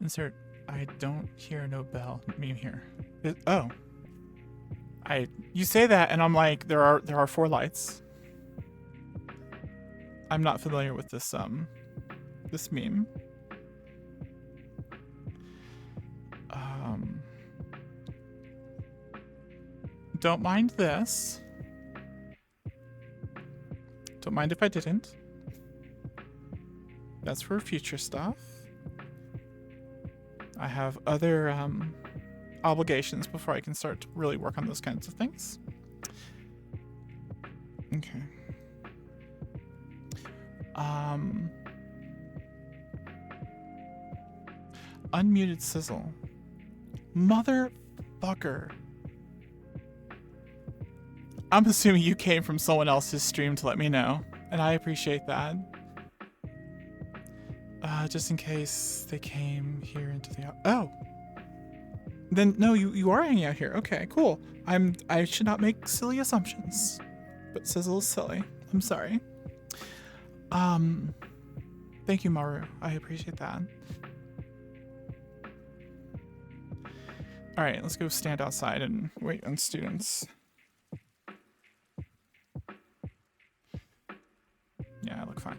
Insert, I don't hear no bell meme here. You say that and I'm like, there are 4 lights. I'm not familiar with this meme. Don't mind this. Don't mind if I didn't. That's for future stuff. I have other obligations before I can start to really work on those kinds of things. Okay. Unmuted sizzle. Motherfucker. I'm assuming you came from someone else's stream to let me know, and I appreciate that. Just in case they came here into the... Oh! Then, no, you are hanging out here. Okay, cool. I should not make silly assumptions. But Sizzle is silly. I'm sorry. Thank you, Maru. I appreciate that. Alright, let's go stand outside and wait on students. Yeah, I look fine.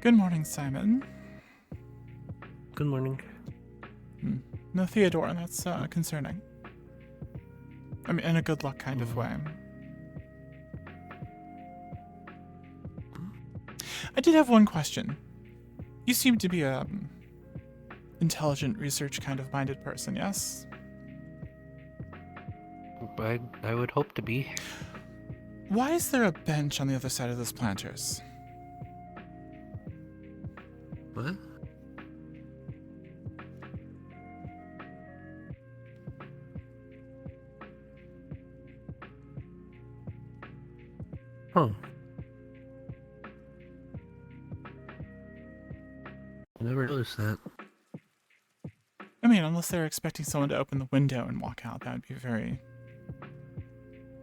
Good morning, Simon. Good morning. No, Theodore, that's concerning. I mean, in a good luck kind of way. I did have one question. You seem to be a intelligent, research kind of minded person, yes? I would hope to be. Why is there a bench on the other side of those planters? What? Huh. I never noticed that. I mean, unless they're expecting someone to open the window and walk out, that would be very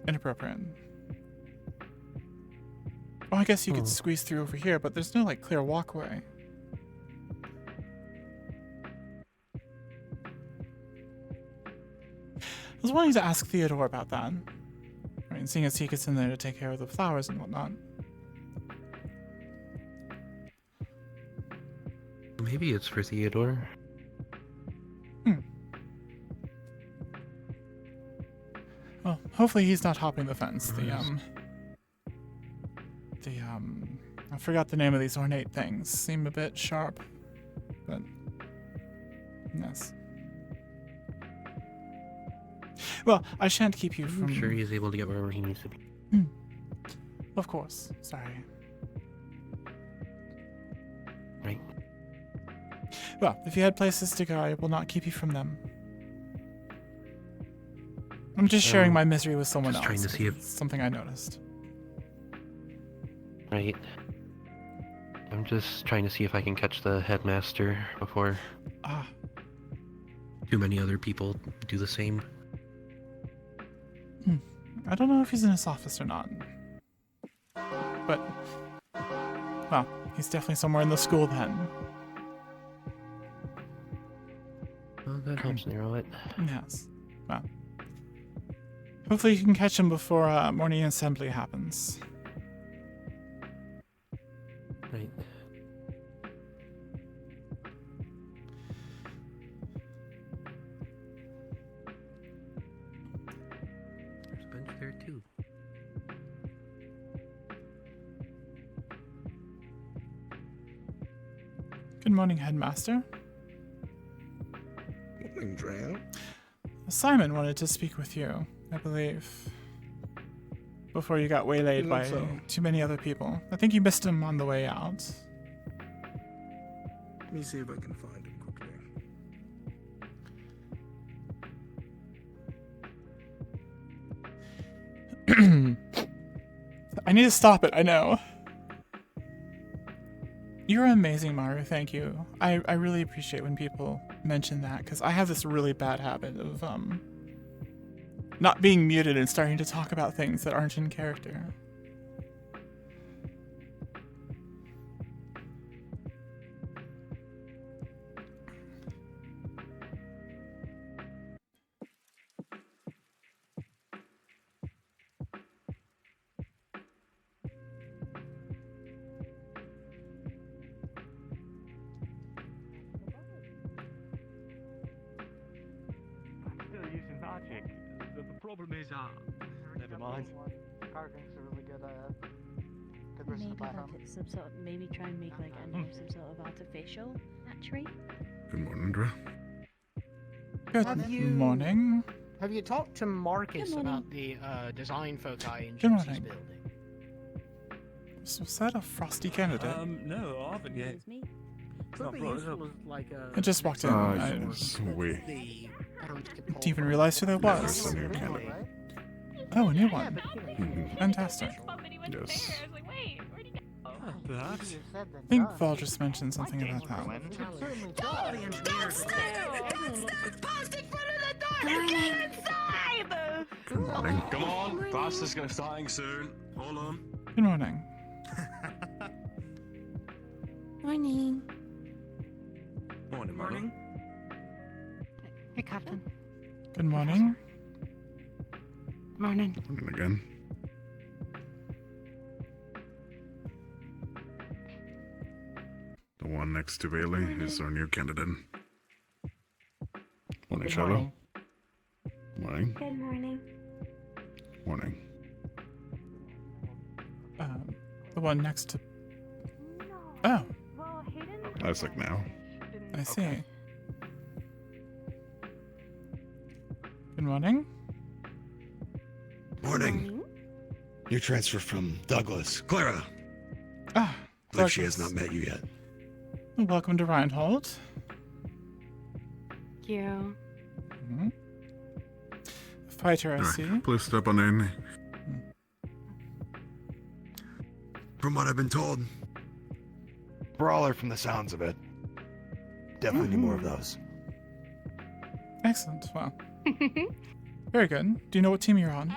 inappropriate. Oh, I guess you could squeeze through over here, but there's no, like, clear walkway. I was wanting to ask Theodore about that. I mean, seeing as he gets in there to take care of the flowers and whatnot. Maybe it's for Theodore. Well, hopefully he's not hopping the fence. I forgot the name of these ornate things. Seem a bit sharp, but yes. Well, I shan't keep you from... I'm sure he's able to get wherever he needs to be. Of course. Sorry. Right. Well, if you had places to go, I will not keep you from them. I'm just sharing my misery with someone else. Trying to see if... It's something I noticed. Right. I'm just trying to see if I can catch the headmaster before too many other people do the same. I don't know if he's in his office or not. But, well, he's definitely somewhere in the school then. Well, that helps narrow it. Yes. Well, hopefully you can catch him before morning assembly happens. Right. There's a bench there too. Good morning, Headmaster. Morning, Drea. Simon wanted to speak with you, I believe, before you got waylaid by too many other people. I think you missed him on the way out. Let me see if I can find him quickly. I need to stop it, I know. You're amazing, Maru, thank you. I really appreciate when people mention that, because I have this really bad habit of not being muted and starting to talk about things that aren't in character. The problem is, never mind. Carving's a really good Maybe recipe. like some sort of, maybe try and make like some sort of artificial hatchery. Good morning, Andrea. Good morning. Have you talked to Marcus Good morning. about the design foci in Good Gypsy's morning. building? Was that a frosty candidate? No, I haven't yet. It's me. It's not Pretty brought it useful up. as like a. I just walked in. Yes, we. The Didn't even realize who that Yeah, was. there's a new candidate. Oh, a new one. Fantastic. Yes. Perhaps. I think Val just mentioned something about that. Good morning. Come on, class is gonna starting soon. Hold on. Good morning. Morning. Morning, morning. Hey, Captain. Good morning. Morning. Morning again. The one next to Bailey is our new candidate. Morning, Shadow. Morning. Good morning. Morning. The one next to. Oh, Isaac now. I see. Good morning. Morning. New transfer from Douglas. Clara. Ah, Believe she has Douglas. not met you yet. Welcome to Reinhold. Thank you. Mhm. Fighter, I Alright, see. please step on in. From what I've been told, brawler from the sounds of it. Definitely need more of those. Excellent. Well, very good. Do you know what team you're on?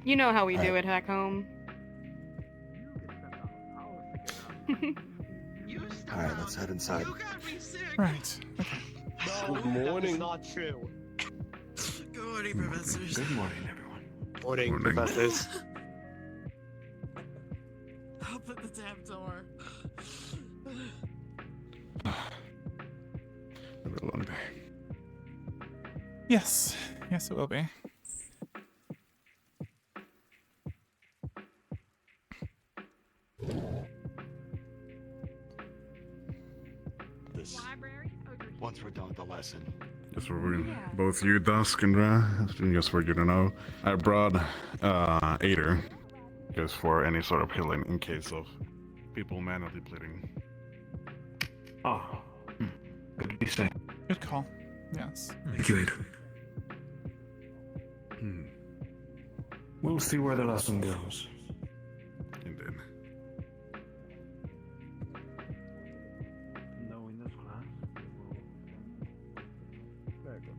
You know how we do Alright. it back home. Alright, let's head inside. Right. Okay. Good morning. Not true. Good morning, professors. Good morning, everyone. Morning, Morning. professors. Open the damn door. Have a long day. Yes. Yes, it will be. This. Once we're done with the lesson. Just for both you, Dusk and Drea, just for you to know, I brought Ader just for any sort of healing in case of people manually bleeding. Oh. Good to be safe. Good call. Yes. Thank you, Ada. We'll see where the lesson goes. Indeed. No, in this class. Very good.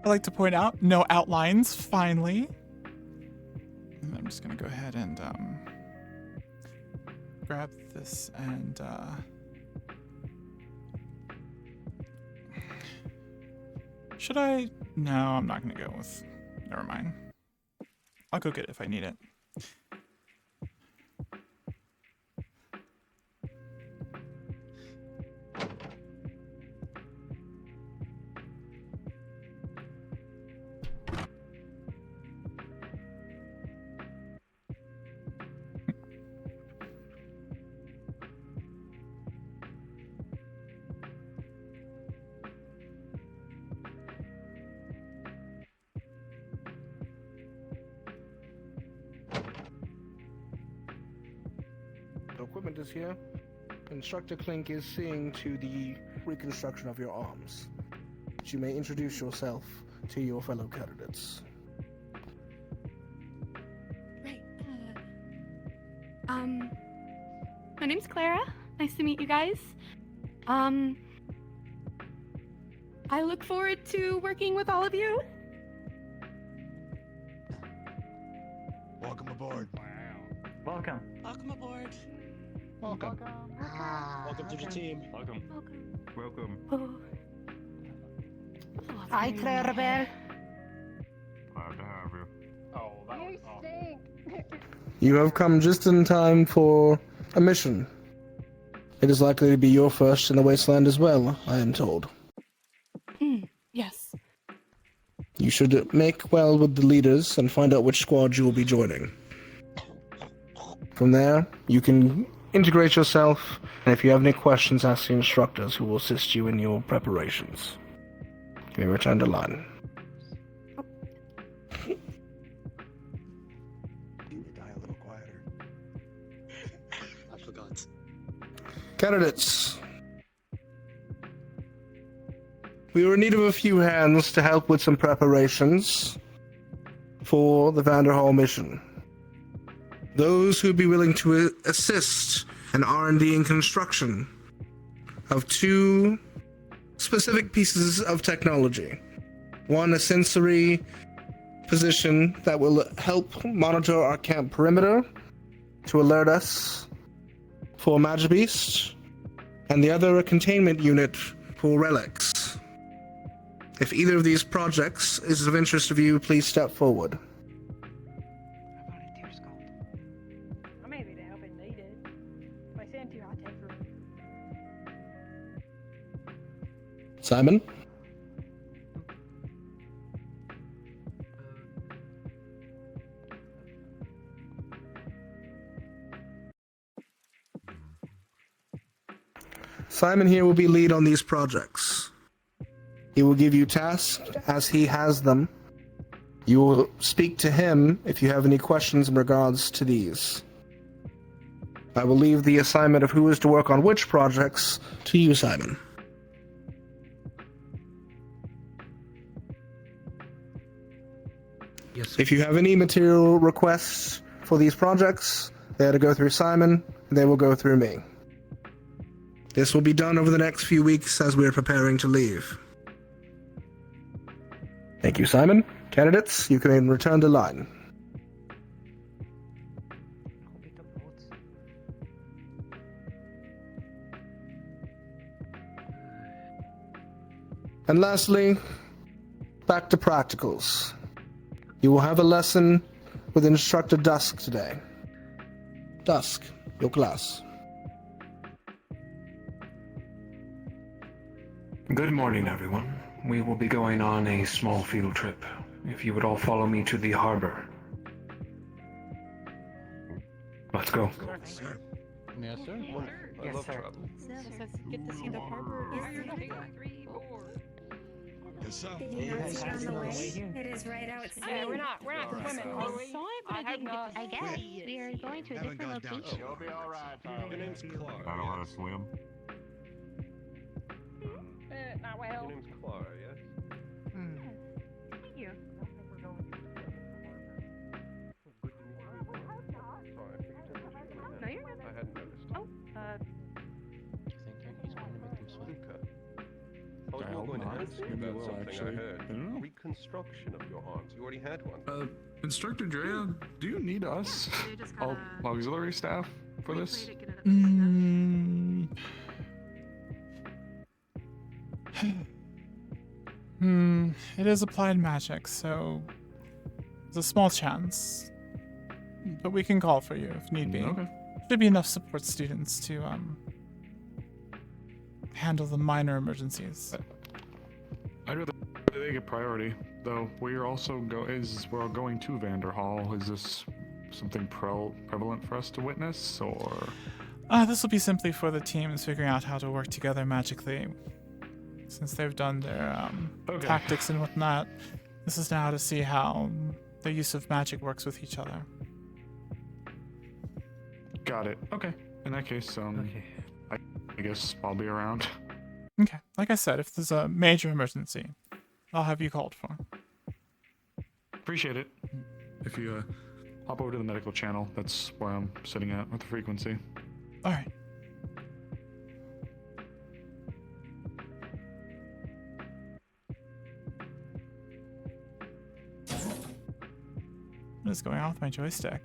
I'd like to point out, no outlines, finally. And I'm just gonna go ahead and grab this and should I? No, I'm not gonna go with. Never mind. I'll go get it if I need it. department is here. Instructor Clink is seeing to the reconstruction of your arms. You may introduce yourself to your fellow candidates. Right. My name's Clara. Nice to meet you guys. I look forward to working with all of you. Welcome aboard. Welcome. Welcome aboard. Welcome. Welcome to the team. Welcome. Welcome. Welcome. Oh. Hi, Clarabelle. Glad to have you. Oh, that was awesome. You have come just in time for a mission. It is likely to be your first in the wasteland as well, I am told. Yes. You should make well with the leaders and find out which squad you will be joining. From there, you can integrate yourself, and if you have any questions, ask the instructors who will assist you in your preparations. You may return to line. Can you die a little quieter? I forgot. Candidates, we are in need of a few hands to help with some preparations for the Vanderhall mission. Those who would be willing to assist in R&D and construction of two specific pieces of technology. One, a sensory position that will help monitor our camp perimeter to alert us for Magic Beast, and the other, a containment unit for relics. If either of these projects is of interest to you, please step forward. Maybe they help it needed. If I send you, I'll take her. Simon? Simon here will be lead on these projects. He will give you tasks as he has them. You will speak to him if you have any questions in regards to these. I will leave the assignment of who is to work on which projects to you, Simon. Yes. If you have any material requests for these projects, they are to go through Simon, and they will go through me. This will be done over the next few weeks as we are preparing to leave. Thank you, Simon. Candidates, you can return to line. And lastly, back to practicals. You will have a lesson with Instructor Dusk today. Dusk, your class. Good morning, everyone. We will be going on a small field trip. If you would all follow me to the harbor. Let's go. Sir. Yes, sir. I Yes, love sir. travel. Get to see the harbor. Yes, sir. Did you not see it on the way? It is right outside. Yeah, we're not swimming, are we? Saw it, but I didn't get to I guess. see We are going to a Haven't different got down location. to You'll be all right. Your name's Clara. I know how to swim. Not well. Your name's Clara, yes? Thank you. Sorry, I figured it No, you're good. I hadn't noticed. Oh, He's going to make them swim. Okay. I was more going to ask you about something I heard. Reconstruction of your arms. You already had one. Instructor Drea, do you need us, auxiliary staff, for this? It is applied magic, so there's a small chance. But we can call for you if need be. Okay. Should be enough support students to handle the minor emergencies. I'd rather they get priority, though. We're also we're going to Vanderhall. Is this something prevalent for us to witness, or? This will be simply for the teams figuring out how to work together magically. Since they've done their tactics and whatnot, this is now to see how the use of magic works with each other. Got it. Okay. In that case, Okay. I guess I'll be around. Okay. Like I said, if there's a major emergency, I'll have you called for. Appreciate it. If you hop over to the medical channel, that's where I'm sitting at with the frequency. All right. What is going on with my joystick?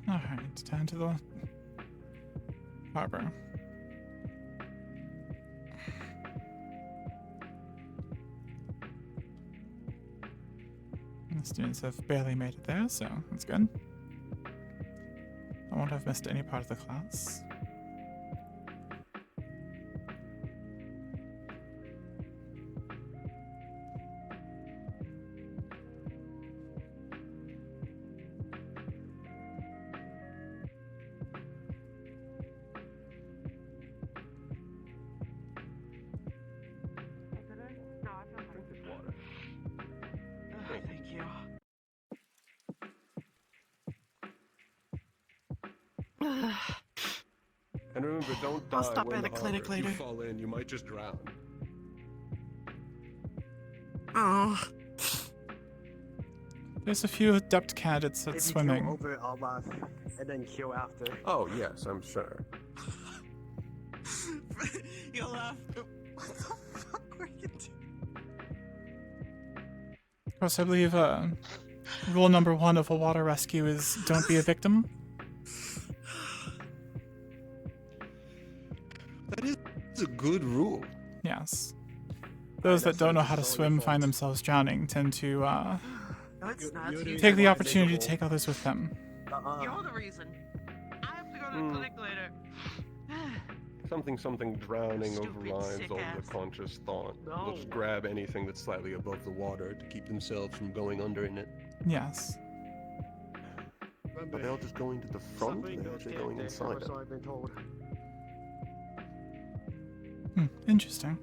Alright, down to the harbor. The students have barely made it there, so that's good. I won't have missed any part of the class. Drink this water. Thank you. And remember, don't die I'll stop when by the clinic harbor. If later. you fall in, you might just drown. Oh. There's a few adept candidates at swimming. Over, I'll laugh, and then kill after. Oh, yes, I'm sure. You'll laugh. What the fuck were you doing? Of course, I believe rule number 1 of a water rescue is don't be a victim. That is a good rule. Yes. Those that don't know how to swim find themselves drowning tend to No, it's not. take the opportunity to take others with them. You're the reason. I have to go to the clinic later. Something drowning Stupid, overrides sick all ass. the conscious thought. No. They'll just grab anything that's slightly above the water to keep themselves from going under in it. Yes. Are they all just going to the front? Or are they actually going inside it? I've been told. Interesting.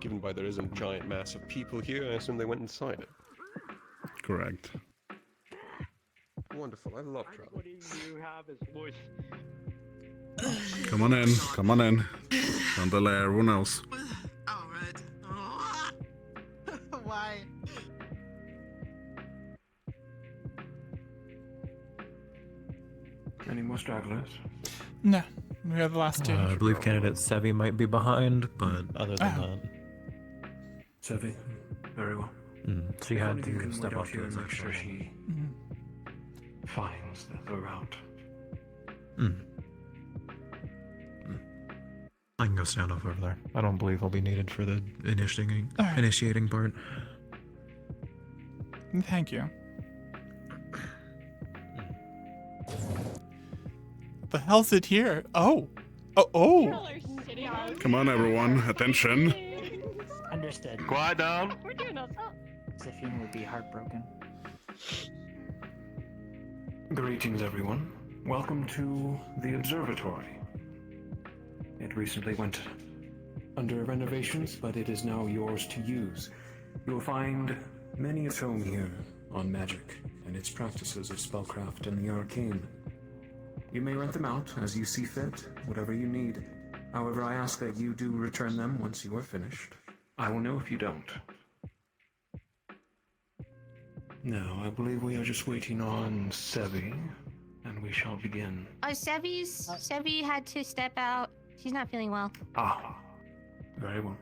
Given by there isn't a giant mass of people here, I assume they went inside it. Correct. Wonderful, I love travel. What do you have is voice? Come on in. Come on in. Don't delay everyone else. Alright. Why? Any more stragglers? No. We have the last two. I believe candidate Sevi might be behind, but other than that... Sevi? Very well. She If had one of you to can step wait up out here to and the make sure she finds the route. I can go stand up over there. I don't believe I'll be needed for the Alright. initiating part. Thank you. The hell's it here? Oh. Oh. Come on, everyone. Attention. Understood. Quiet down. We're doing us up. Zephyne would be heartbroken. Greetings, everyone. Welcome to the observatory. It recently went under renovations, but it is now yours to use. You'll find many a tome here on magic and its practices of spellcraft and the arcane. You may rent them out as you see fit, whatever you need. However, I ask that you do return them once you are finished. I will know if you don't. Now, I believe we are just waiting on Sevi, and we shall begin. Sevi had to step out. She's not feeling well. Ah, very well.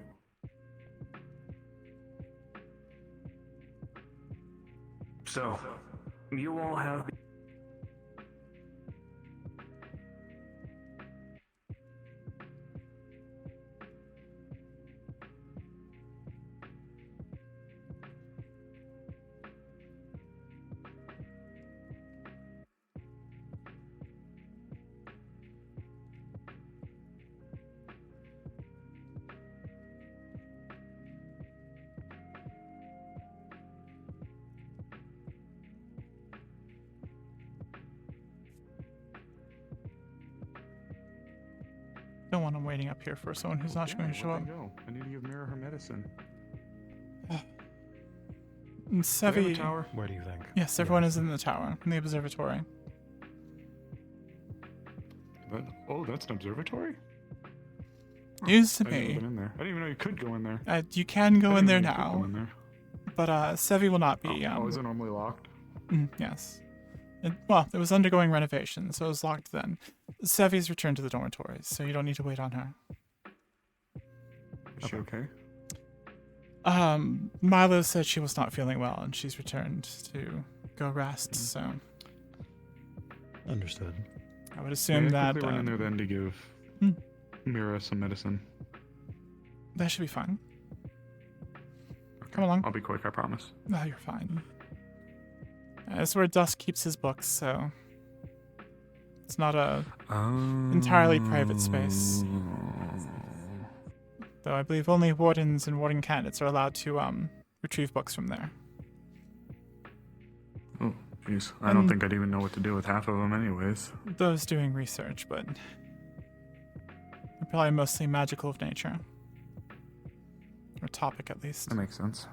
So, you all have... don't want him waiting up here for someone who's not going to show up. Where'd they go? I need to give Mira her medicine. And Do we have a Sevi. tower? Where do you think? Yes, everyone is in the tower, in the observatory. Oh, that's an observatory? Used to I didn't know be. you went in there. I didn't even know you could go in there. You can go I in didn't there even know you could now, go in there. but Sevi will not be. Oh, is it normally locked? Yes. Well, it was undergoing renovation, so it was locked then. Sevi's returned to the dormitories, so you don't need to wait on her. Is she okay? Milo said she was not feeling well, and she's returned to go rest. So Understood. I would assume Yeah, that quickly run in there then to give Mira some medicine. that should be fine. Come along. I'll be quick, I promise. No, you're fine. That's where Dusk keeps his books, so it's not a entirely private space. Though I believe only wardens and warden candidates are allowed to retrieve books from there. Oh, jeez. I don't think I'd even know what to do with half of them anyways. Those doing research, but they're probably mostly magical of nature. Or topic, at least. That makes sense.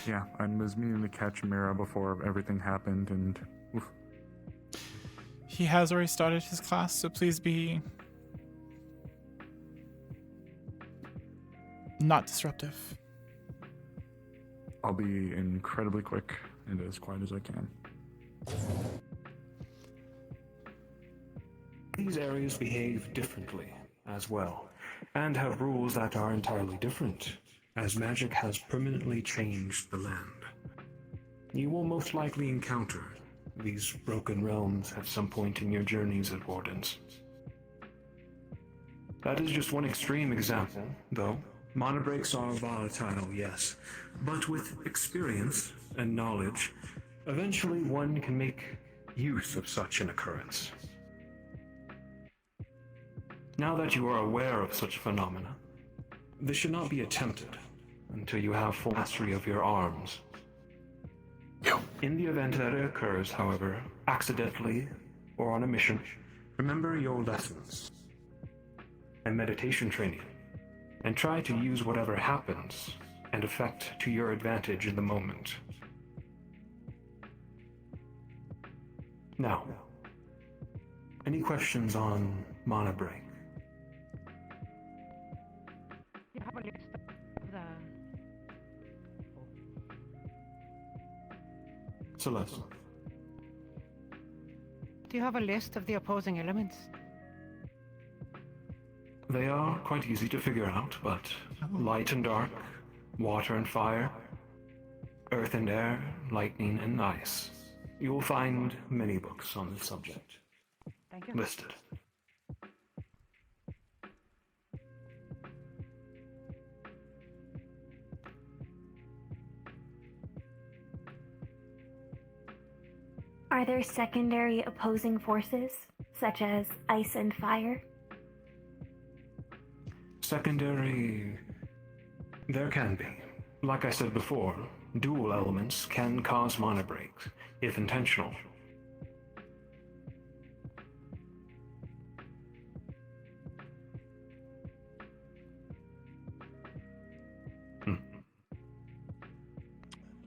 Yeah, I was meaning to catch Mira before everything happened, and oof. He has already started his class, so please be not disruptive. I'll be incredibly quick and as quiet as I can. These areas behave differently as well, and have rules that are entirely different, as magic has permanently changed the land. You will most likely encounter these broken realms at some point in your journeys as wardens. That is just one extreme example, though. Mana breaks are volatile, yes, but with experience and knowledge, eventually one can make use of such an occurrence. Now that you are aware of such phenomena, this should not be attempted until you have full mastery of your arms. In the event that it occurs, however, accidentally or on a mission, remember your lessons and meditation training, and try to use whatever happens and effect to your advantage in the moment. Now, any questions on Mana Break? You have a list of the... Celeste. Do you have a list of the opposing elements? They are quite easy to figure out, but light and dark, water and fire, earth and air, lightning and ice. You will find many books on this subject. Thank you. Listed. Are there secondary opposing forces, such as ice and fire? Secondary... There can be. Like I said before, dual elements can cause mana breaks, if intentional.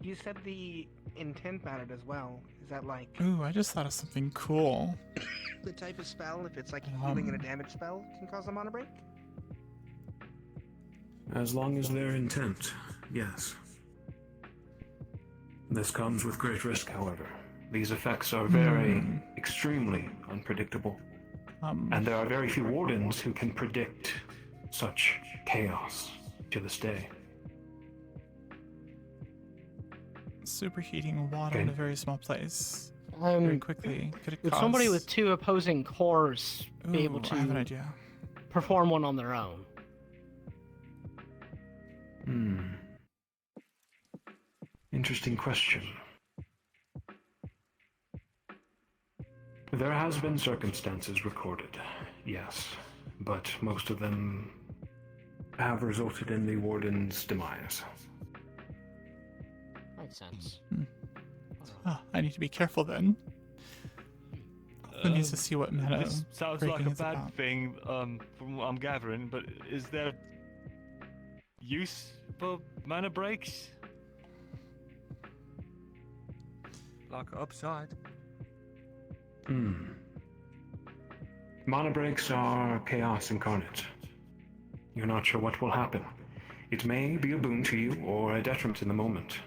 You said the intent mattered as well. Is that like Ooh, I just thought of something cool. the type of spell? If it's like healing and a damage spell, can cause a mana break? As long as their intent, yes. This comes with great risk, however. These effects are very, extremely unpredictable. And there are very few wardens who can predict such chaos to this day. Superheating water in a very small place. Um, very quickly. Could it Would cause... somebody with two opposing cores be able Ooh, to I have an idea. perform one on their own? Interesting question. There has been circumstances recorded, yes, but most of them have resulted in the warden's demise. Makes sense. I need to be careful then. Who needs to see what mana This sounds like breaking a is bad about? thing, from what I'm gathering, but is there use for mana breaks? Like upside. Mana breaks are chaos incarnate. You're not sure what will happen. It may be a boon to you or a detriment in the moment.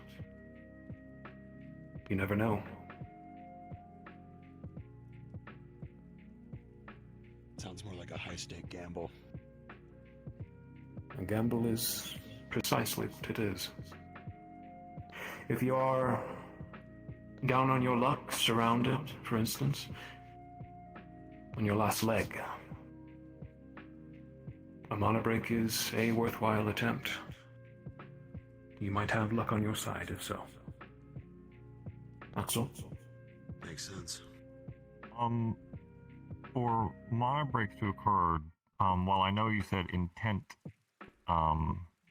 You never know. Sounds more like a high-stake gamble. A gamble is precisely what it is. If you are down on your luck, surrounded, for instance, on your last leg, a mana break is a worthwhile attempt. You might have luck on your side if so. Axel? Makes sense. For mana breaks to occur, while I know you said intent,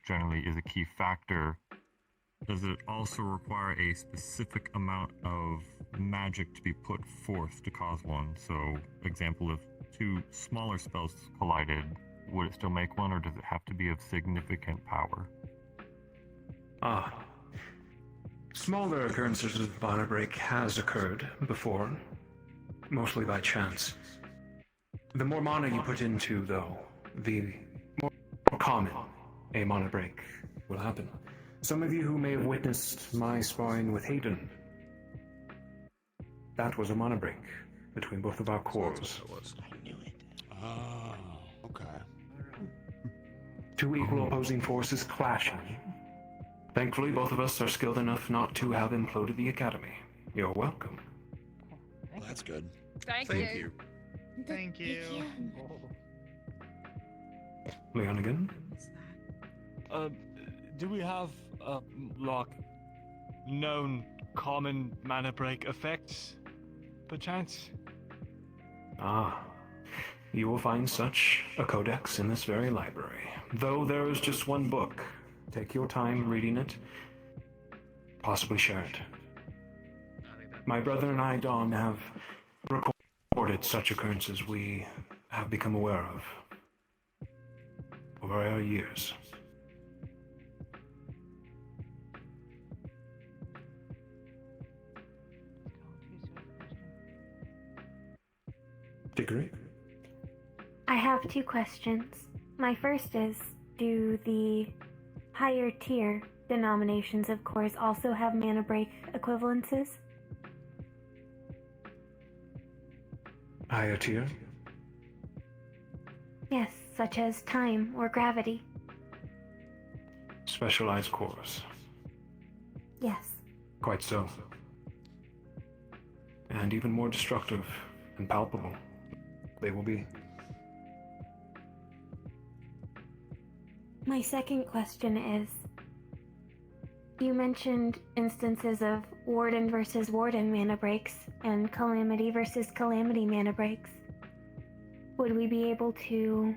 generally is a key factor, does it also require a specific amount of magic to be put forth to cause one? So, example, if two smaller spells collided, would it still make one, or does it have to be of significant power? Smaller occurrences of mana break has occurred before, mostly by chance. The more mana you put into, though, the more common a mana break will happen. Some of you who may have witnessed my sparring with Hayden, that was a mana break between both of our cores. I knew it. Oh, okay. Two equal opposing forces clashing. Thankfully, both of us are skilled enough not to have imploded the academy. You're welcome. Well, that's good. Thank you. Thank you. Leonigan? Do we have, like, known common mana break effects, perchance? You will find such a codex in this very library. Though there is just one book. Take your time reading it. Possibly share it. My brother and I, Don, have recorded such occurrences we have become aware of over our years. Diggory? I have two questions. My first is, do the higher tier denominations of cores also have mana break equivalences? Higher tier? Yes, such as time or gravity. Specialized cores. Yes. Quite so. And even more destructive and palpable they will be. My second question is, you mentioned instances of Warden versus Warden mana breaks and Calamity versus Calamity mana breaks. Would we be able to,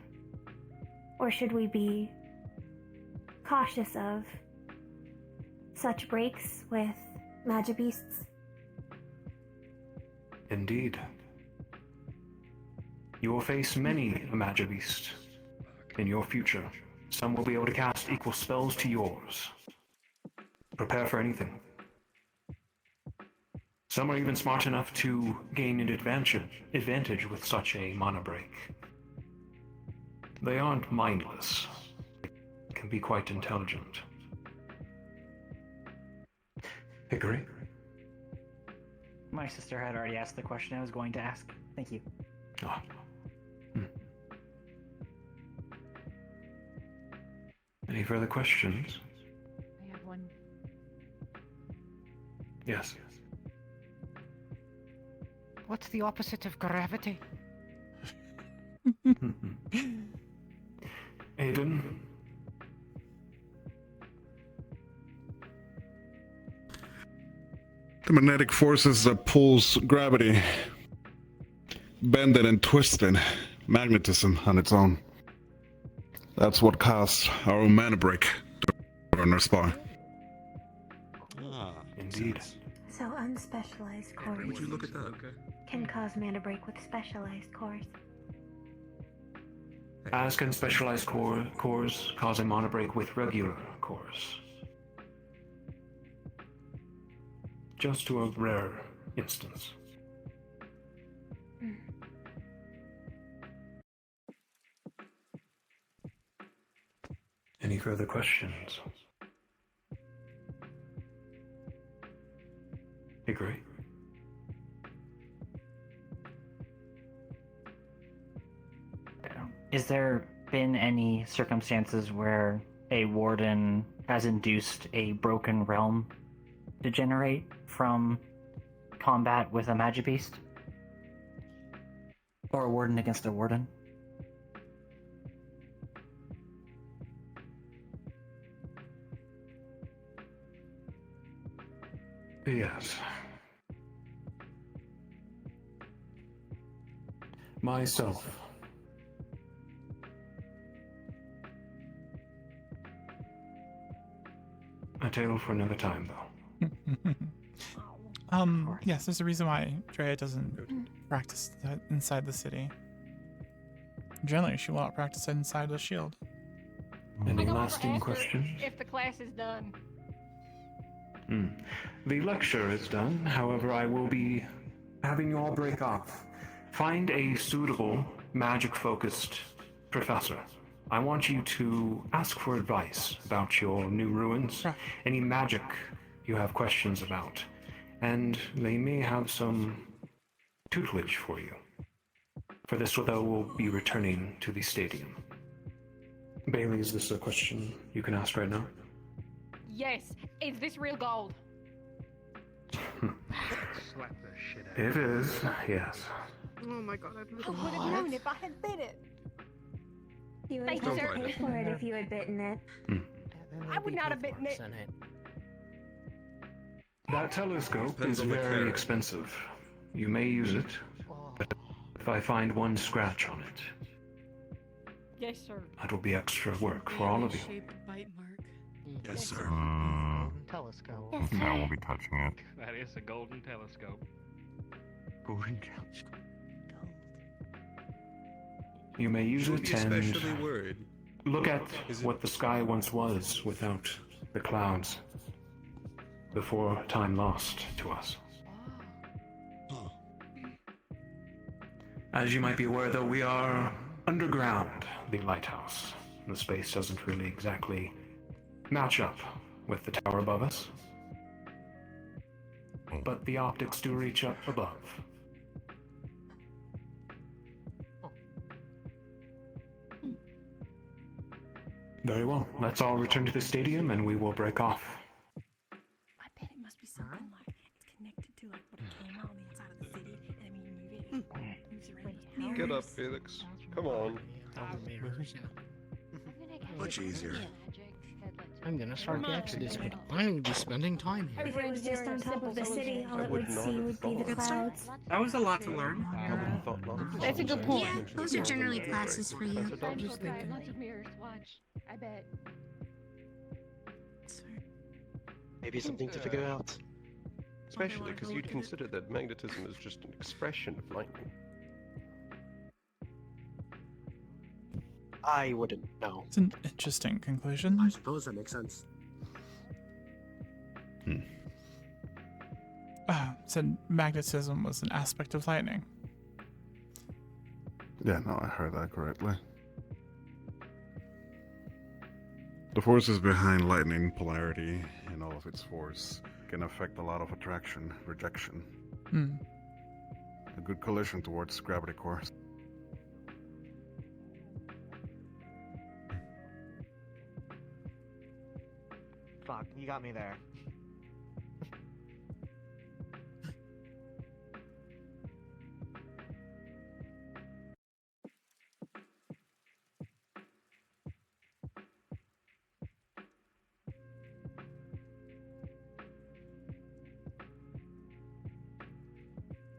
or should we be cautious of such breaks with Magibeasts? Indeed. You will face many a Magibeast in your future. Some will be able to cast equal spells to yours. Prepare for anything. Some are even smart enough to gain an advantage with such a mana break. They aren't mindless. They can be quite intelligent. Hickory? My sister had already asked the question I was going to ask. Thank you. Any further questions? I have one. Yes. What's the opposite of gravity? Aiden? The magnetic forces that pulls gravity, bending and twisting magnetism on its own. That's what caused our own mana break during our spar. Indeed. So, unspecialized cores Would you look at that? can cause mana break with specialized cores. As can specialized cores cause a mana break with regular cores. Just to a rare instance. Any further questions? Agree? Is there been any circumstances where a warden has induced a broken realm to generate from combat with a magic beast? Or a warden against a warden? Yes. Myself. A tale for another time, though. Yes, there's a reason why Drea doesn't practice that inside the city. Generally, she will not practice it inside the shield. Any lasting questions? If the class is done. The lecture is done, however, I will be having you all break off. Find a suitable, magic-focused professor. I want you to ask for advice about your new ruins, any magic you have questions about, and they may have some tutelage for you. For this, though, we'll be returning to the stadium. Bailey, is this a question you can ask right now? Yes. Is this real gold? Slap the shit out It is, yes. Oh my god, I've I would have known if I had bit it. You would Thank have you, to sir. pay for it if you had bitten it. I would not have bitten it. That telescope Depends is on the very carrot. expensive. You may use it, but if I find one scratch on it, Yes, sir. that will be extra work for all of you. Bite mark. Yes, sir. telescope. I won't be touching it. That is a golden telescope. Golden telescope. You may use Should it be and especially worried. look at Is it- what the sky once was without the clouds, before time lost to us. As you might be aware, though, we are underground, the lighthouse. The space doesn't really exactly match up with the tower above us. But the optics do reach up above. Very well. Let's all return to the stadium and we will break off. I bet it must be something like it's connected to like what it came out on the inside of the city, and then when you move it, it moves around. Get up, Felix. Come on. Much easier. I'm gonna start the Exodus, but I'm gonna be spending time here. If it was just on top of the city, all it would see would be the clouds. That was a lot to learn. That's a good point. Yeah, those are generally classes for you. I'm just thinking. Lots of mirrors. Watch. I bet. Maybe something to figure out. Especially because you'd consider that magnetism is just an expression of lightning. I wouldn't know. It's an interesting conclusion. I suppose that makes sense. Said magnetism was an aspect of lightning. Yeah, no, I heard that correctly. The forces behind lightning, polarity, and all of its force can affect a lot of attraction, rejection. A good collision towards gravity core. Fuck, you got me there.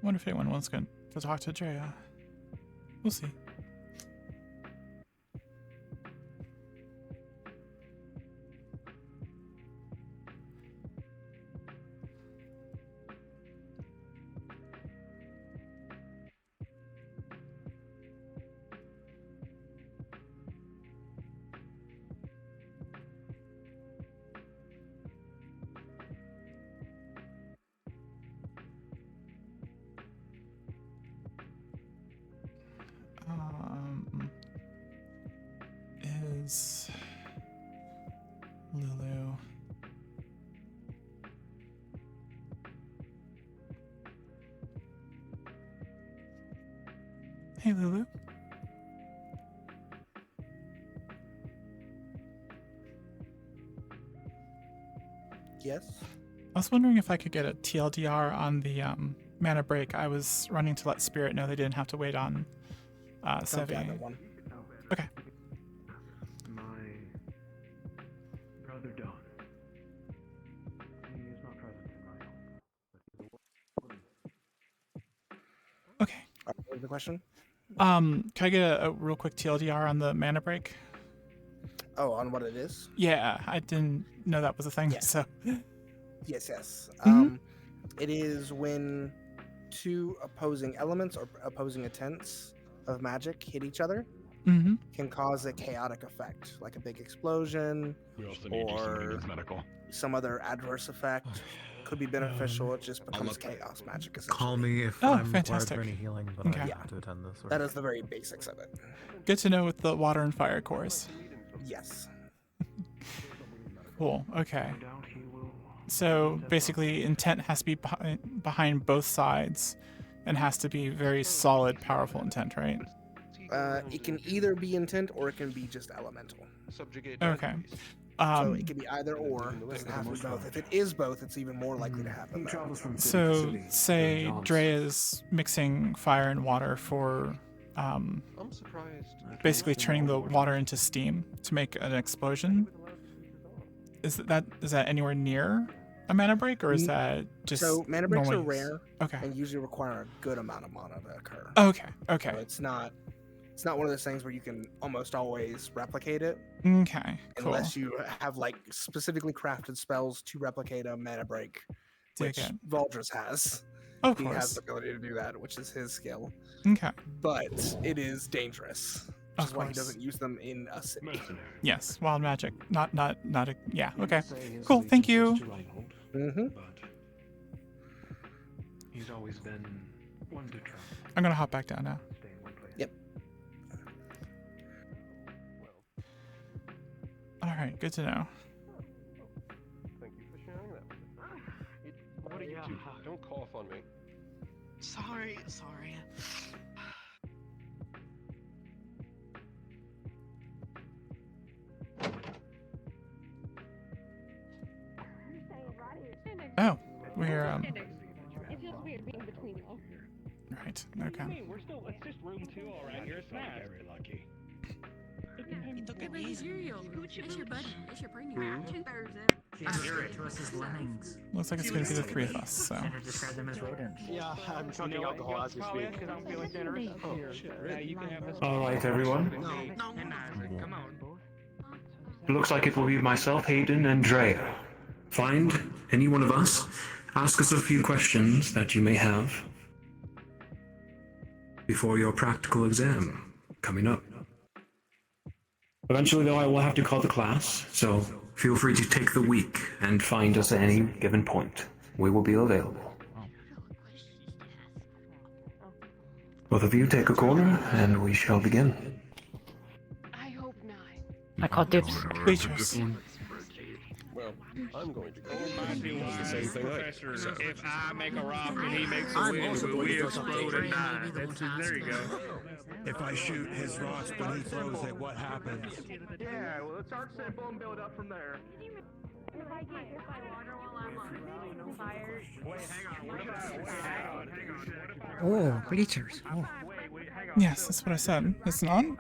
Wonder if anyone wants to talk to Drea. We'll see. is Lulu. Hey, Lulu. Yes. I was wondering if I could get a TLDR on the mana break. I was running to let Spirit know they didn't have to wait on Sevi. Gather one. Okay. My brother Don. He is not present in my home. Okay. What was the question? Can I get a real quick TLDR on the mana break? Oh, on what it is? Yeah, I didn't know that was a thing. Yeah. So. Yes. Mhm. It is when two opposing elements or opposing intents of magic hit each other, Mm-hmm. can cause a chaotic effect, like a big explosion, We also need you somebody or that's medical. some other adverse effect. Could be beneficial. It just becomes chaos magic. Essentially. Call me if Oh, I'm fantastic. required for any healing, but Okay. I Yeah. have to attend this. That is the very basics of it. Good to know with the water and fire cores. Yes. Cool. Okay. So basically, intent has to be behind both sides, and has to be very solid, powerful intent, right? It can either be intent or it can be just elemental. Okay. So it can be either or. It doesn't have to be both. If it is both, it's even more likely to happen. So say Drea's mixing fire and water for I'm surprised. basically turning the water into steam to make an explosion. Is that anywhere near a mana break, or is that just so mana breaks are normal use? rare? Okay. And usually require a good amount of mana to occur. Okay. Okay. So it's not one of those things where you can almost always replicate it. Okay. Cool. Unless you have like specifically crafted spells to replicate a mana break, Dig which it. Valdris has. Of He course. has the ability to do that, which is his skill. Okay. But it is dangerous. Which Of is why he course. doesn't use them in a city. Yes. Wild magic. Not a. Yeah. Okay. Cool. Thank you. Mm-hmm. He's always been one to trust. I'm gonna hop back down now. Yep. All right. Good to know. Thank you for sharing that. What are you two? Don't cough on me. Sorry. Oh, we're It's just weird being between y'all. right. What do you Okay. mean? We're still. It's just room 2 all right here. It's not very lucky. He's your buddy. It's your partner. To us as lemmings. Looks like it's gonna be the three of us. So. Better describe them as rodents. Yeah, I'm chugging alcohol as we speak. Because I'm feeling generous. Oh, shit. You can have this. All right, everyone. Come on. Looks like it will be myself, Hayden, and Drea. Find any one of us. Ask us a few questions that you may have before your practical exam coming up. Eventually, though, I will have to call the class, so feel free to take the week and find us at any given point. We will be available. Both of you take a corner, and we shall begin. I hope not. I call dibs. Waitress. Well, I'm going to go. The same thing. If I make a rock and he makes a wind, will we explode and die? There you go. If I shoot his rocks when he throws it, what happens? Yeah, well, let's start simple and build up from there. If I get hit by water while I'm on fire. Wait, hang on. Oh, bleachers. Oh. Yes, that's what I said. It's on.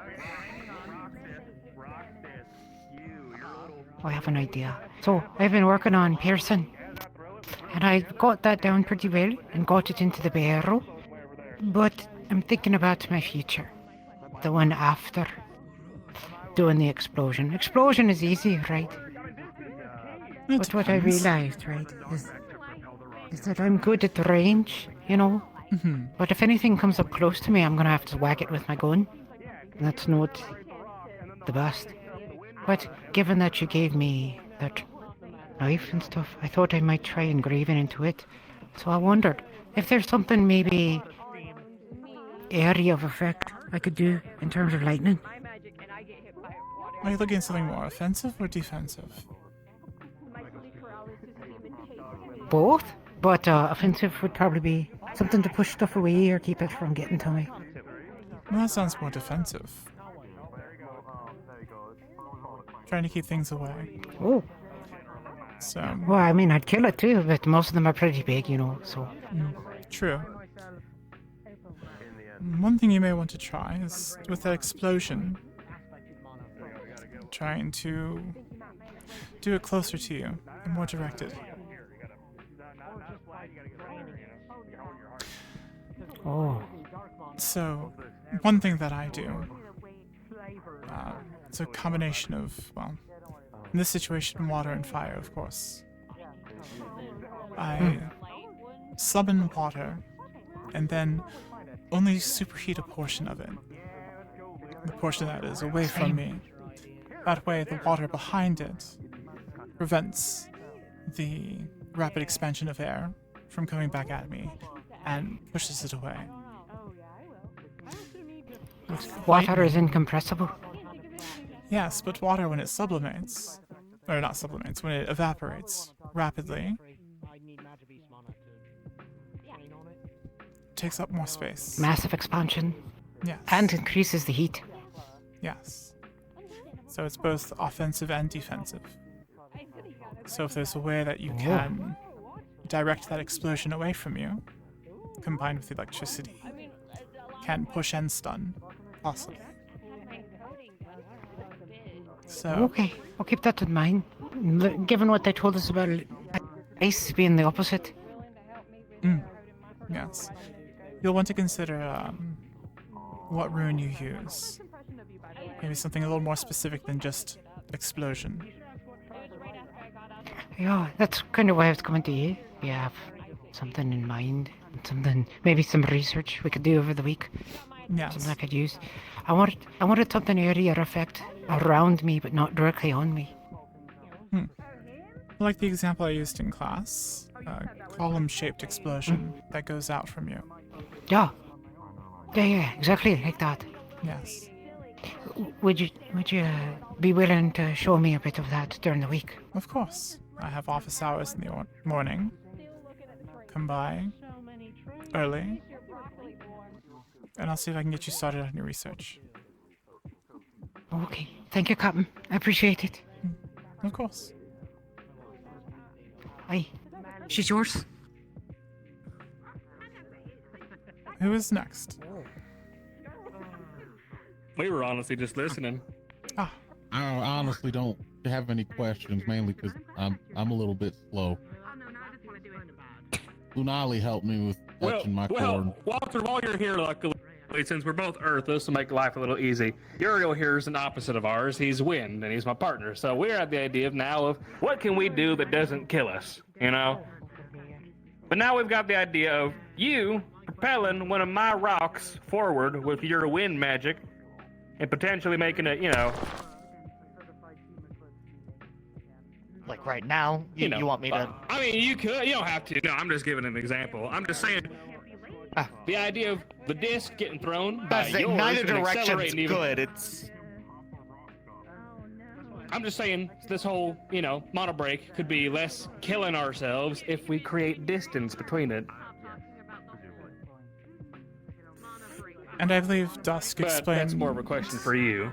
I have an idea. So, I've been working on Pearson. And I got that down pretty well and got it into the barrel. But I'm thinking about my future. The one after doing the explosion. Explosion is easy, right? But what I realized, right, is that I'm good at the range, you know? Mm-hmm. But if anything comes up close to me, I'm gonna have to whack it with my gun. And that's not the best. But given that you gave me that knife and stuff, I thought I might try engraving into it. So I wondered if there's something maybe area of effect I could do in terms of lightning. Are you looking at something more offensive or defensive? Both, but offensive would probably be something to push stuff away or keep it from getting to me. Well, that sounds more defensive. Trying to keep things away. Oh. So. Well, I mean, I'd kill it too, but most of them are pretty big, you know, so. True. One thing you may want to try is with that explosion, trying to do it closer to you and more directed. Oh. So, one thing that I do, it's a combination of, well, in this situation, water and fire, of course. I summon water, and then only superheat a portion of it. The portion that is away from me. That way, the water behind it prevents the rapid expansion of air from coming back at me and pushes it away. Water is incompressible. Yes, but water, when it sublimates, or not sublimates, when it evaporates rapidly, takes up more space. Massive expansion. Yes. And increases the heat. Yes. So it's both offensive and defensive. So if there's a way that you can direct that explosion away from you, combined with electricity, can push and stun, possibly. So. Okay, I'll keep that in mind. Given what they told us about ice being the opposite. Yes. You'll want to consider what rune you use. Maybe something a little more specific than just explosion. Yeah, that's kind of why I was coming to you. You have something in mind, maybe some research we could do over the week. Yes. Something I could use. I wanted something area effect around me, but not directly on me. Like the example I used in class, a column-shaped explosion that goes out from you. Yeah, exactly like that. Yes. Would you be willing to show me a bit of that during the week? Of course. I have office hours in the morning. Come by early, and I'll see if I can get you started on your research. Okay, thank you, Captain. I appreciate it. Of course. Aye, she's yours. Who is next? We were honestly just listening. I honestly don't have any questions, mainly because I'm a little bit slow. Unali helped me with etching my cord. Walter, while you're here, luckily, since we're both Earth, this will make life a little easy. Uriel here is an opposite of ours. He's wind, and he's my partner. So we're at the idea of what can we do that doesn't kill us, you know? But now we've got the idea of you propelling one of my rocks forward with your wind magic and potentially making it, you know... Like right now, you want me to... I mean, you could. You don't have to. No, I'm just giving an example. I'm just saying... the idea of the disc getting thrown by yours neither and direction's accelerating good. It's... I'm just saying this whole, mono break could be less killing ourselves if we create distance between it. And I believe Dusk explained... that's more of a question for you.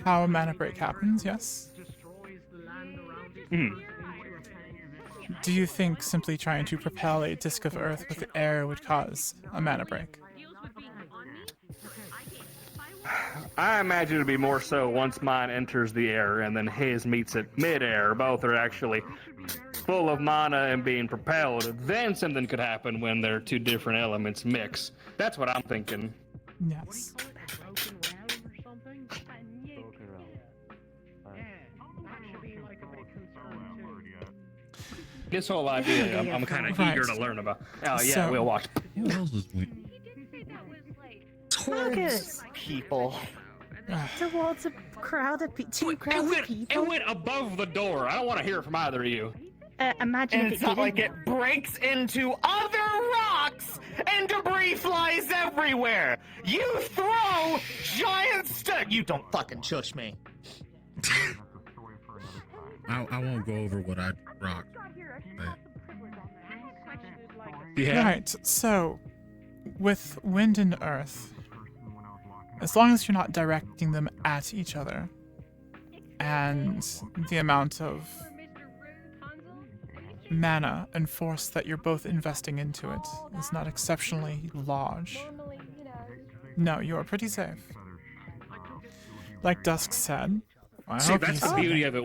How a mana break happens, yes? Do you think simply trying to propel a disk of Earth with air would cause a mana break? I imagine it'd be more so once mine enters the air and then his meets it mid-air. Both are actually full of mana and being propelled. Then something could happen when their two different elements mix. That's what I'm thinking. Yes. This whole idea, I'm kind of eager to learn about. Oh yeah, we'll watch. Who else is we? Towards people. Towards a crowd of people. It went above the door. I don't want to hear it from either of you. Imagine and if it's it not didn't. like it breaks into other rocks and debris flies everywhere. You throw giant stuff. You don't fucking shush me. I won't go over what I rocked. But... Yeah. Right, so with wind and earth, as long as you're not directing them at each other, and the amount of mana and force that you're both investing into it is not exceptionally large, no, you are pretty safe. Like Dusk said, See, that's the beauty of it.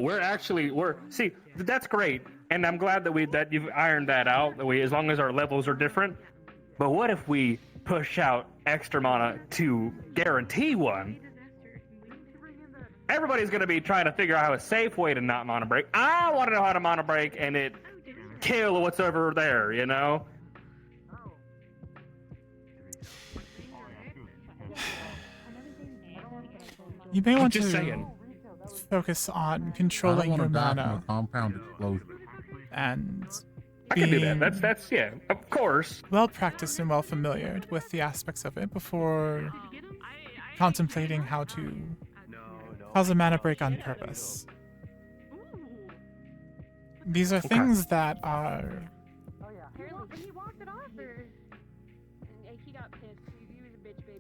See, that's great, and I'm glad that you've ironed that out. As long as our levels are different. But what if we push out extra mana to guarantee one? Everybody's going to be trying to figure out a safe way to not mana break. I want to know how to mana break and it kill what's over there, you know? You may want to focus on controlling your mana. Compound explosion. And I can do that. That's yeah, of course. Well practiced and well familiar with the aspects of it before contemplating how to cause a mana break on purpose. These are things that are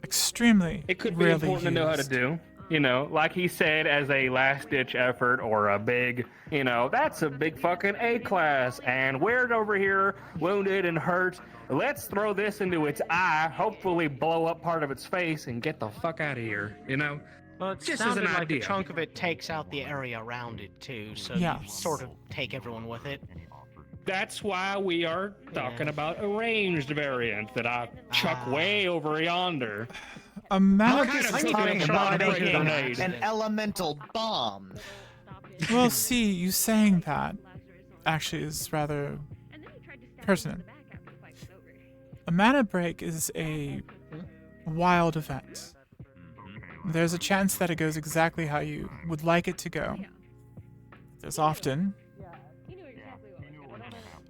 extremely It could be rarely important to know how to used. do. You know, like he said, as a last-ditch effort or a big, that's a big fucking A-class, and we're over here wounded and hurt. Let's throw this into its eye, hopefully blow up part of its face, and get the fuck out of here, Well, it Just as sounded an like idea. a chunk of it takes out the area around it, too, so Yes. you sort of take everyone with it. That's why we are talking about a ranged variant that I chuck way over yonder. A mana I'm talking about making an elemental bomb. Well, see, you saying that actually is rather pertinent. A mana break is a wild event. There's a chance that it goes exactly how you would like it to go. There's often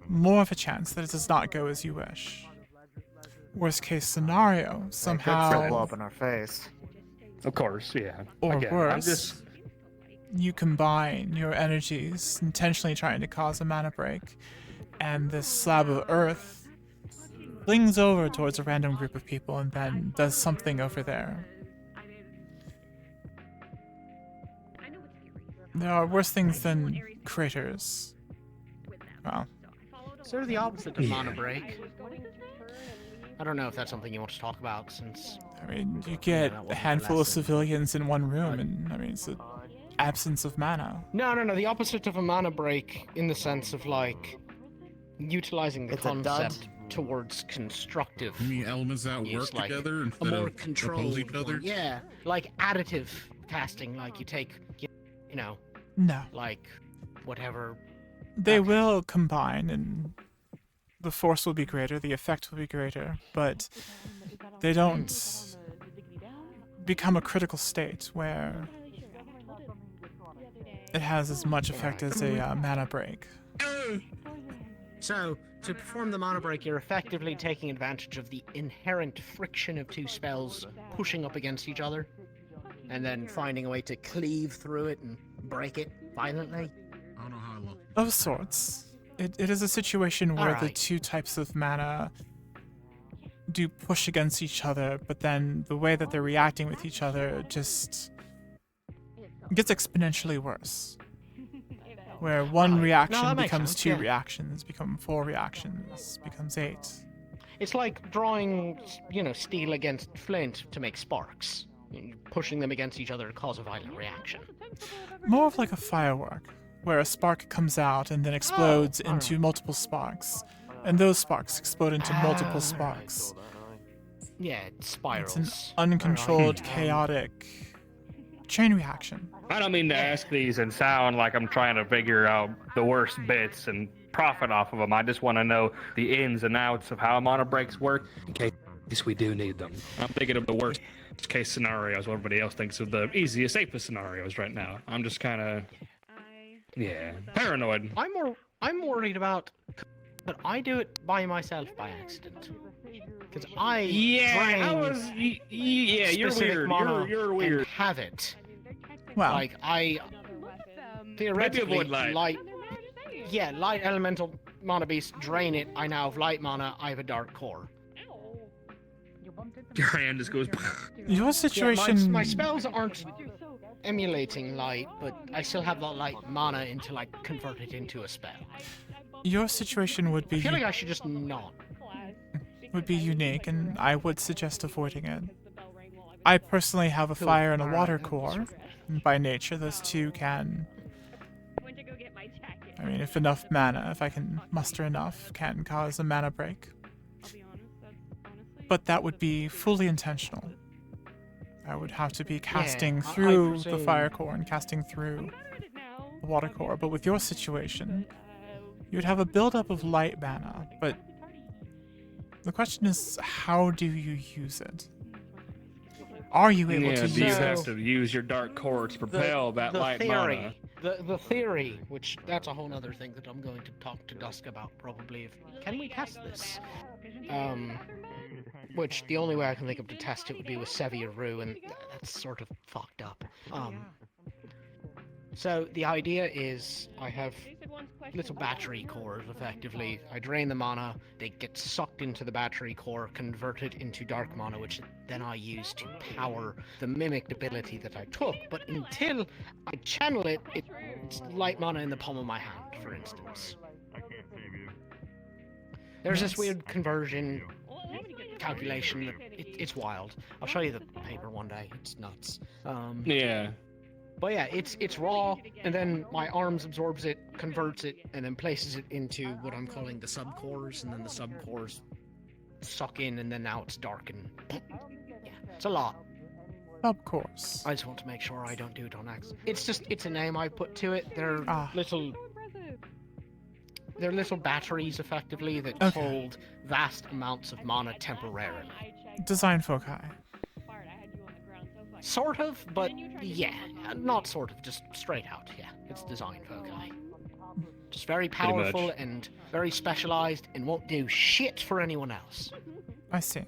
more of a chance that it does not go as you wish. Worst case scenario, somehow, blow up in our face. Of course, yeah. or Again, worse, you combine your energies intentionally trying to cause a mana break, and this slab of earth flings over towards a random group of people and then does something over there. There are worse things than craters. Well, Sort of the opposite of mana break. I don't know if that's something you want to talk about, since... I mean, you get a handful of civilians in one room, and, I mean, it's an absence of mana. No, the opposite of a mana break, in the sense of, like, utilizing the It's a dud? concept towards constructive. You mean elements that use, work like, together a instead more of controlled oppose each other? one. Yeah, like additive casting, like you take, No. like, whatever. They will combine, and the force will be greater, the effect will be greater, but they don't become a critical state where it has as much effect as a mana break. So, to perform the mana break, you're effectively taking advantage of the inherent friction of two spells pushing up against each other, and then finding a way to cleave through it and break it violently. I don't know how I look. Of sorts. It is a situation where the Alright. two types of mana do push against each other, but then the way that they're reacting with each other just gets exponentially worse. Where one reaction that makes becomes sense, 2 yeah. reactions, become 4 reactions, becomes 8. It's like drawing, steel against flint to make sparks. Pushing them against each other to cause a violent reaction. More of like a firework, where a spark comes out and then explodes into multiple sparks, and those sparks explode into multiple sparks. Yeah, it spirals. It's an uncontrolled, chaotic chain reaction. I don't mean to ask these and sound like I'm trying to figure out the worst bits and profit off of them. I just want to know the ins and outs of how mana breaks work in case we do need them. I'm thinking of the worst case scenarios while everybody else thinks of the easiest, safest scenarios right now. I'm just kind of, paranoid. I'm worried about, but I do it by myself by accident. Because I drain you're specific weird. mana You're weird. and have it. Well, Like, I theoretically, avoid light. Yeah, light elemental mana beast, drain it. I now have light mana. I have a dark core. Your hand just goes. Your situation. Yeah, my spells aren't emulating light, but I still have that light mana until I convert it into a spell. Your situation would be. I feel like I should just not. Would be unique, and I would suggest avoiding it. I personally have a fire and a water core. And by nature, those two can. I mean, if enough mana, if I can muster enough, can cause a mana break. But that would be fully intentional. I would have to be casting through the fire core and casting through the water core. But with your situation, you'd have a buildup of light mana. But the question is, how do you use it? Are you able to use you it? have to use your dark core to propel that light mana. The theory, which that's a whole other thing that I'm going to talk to Dusk about probably. Can we test this? Which the only way I can think of to test it would be with Sevia Rue, and that's sort of fucked up. So the idea is I have little battery cores, effectively. I drain the mana, they get sucked into the battery core, converted into dark mana, which then I use to power the mimicked ability that I took. But until I channel it, it's light mana in the palm of my hand, for instance. There's this weird conversion calculation that it's wild. I'll show you the paper one day. It's nuts. Yeah. But yeah, it's raw, and then my arms absorbs it, converts it, and then places it into what I'm calling the subcores, and then the subcores suck in, and then now it's dark, and yeah, it's a lot. Subcores. I just want to make sure I don't do it on accident. It's a name I put to it. They're little batteries, effectively, that hold vast amounts of mana temporarily. Design foci. Sort of, but yeah, not sort of, just straight out, yeah. It's design foci. Just very powerful and very specialized and won't do shit for anyone else. I see.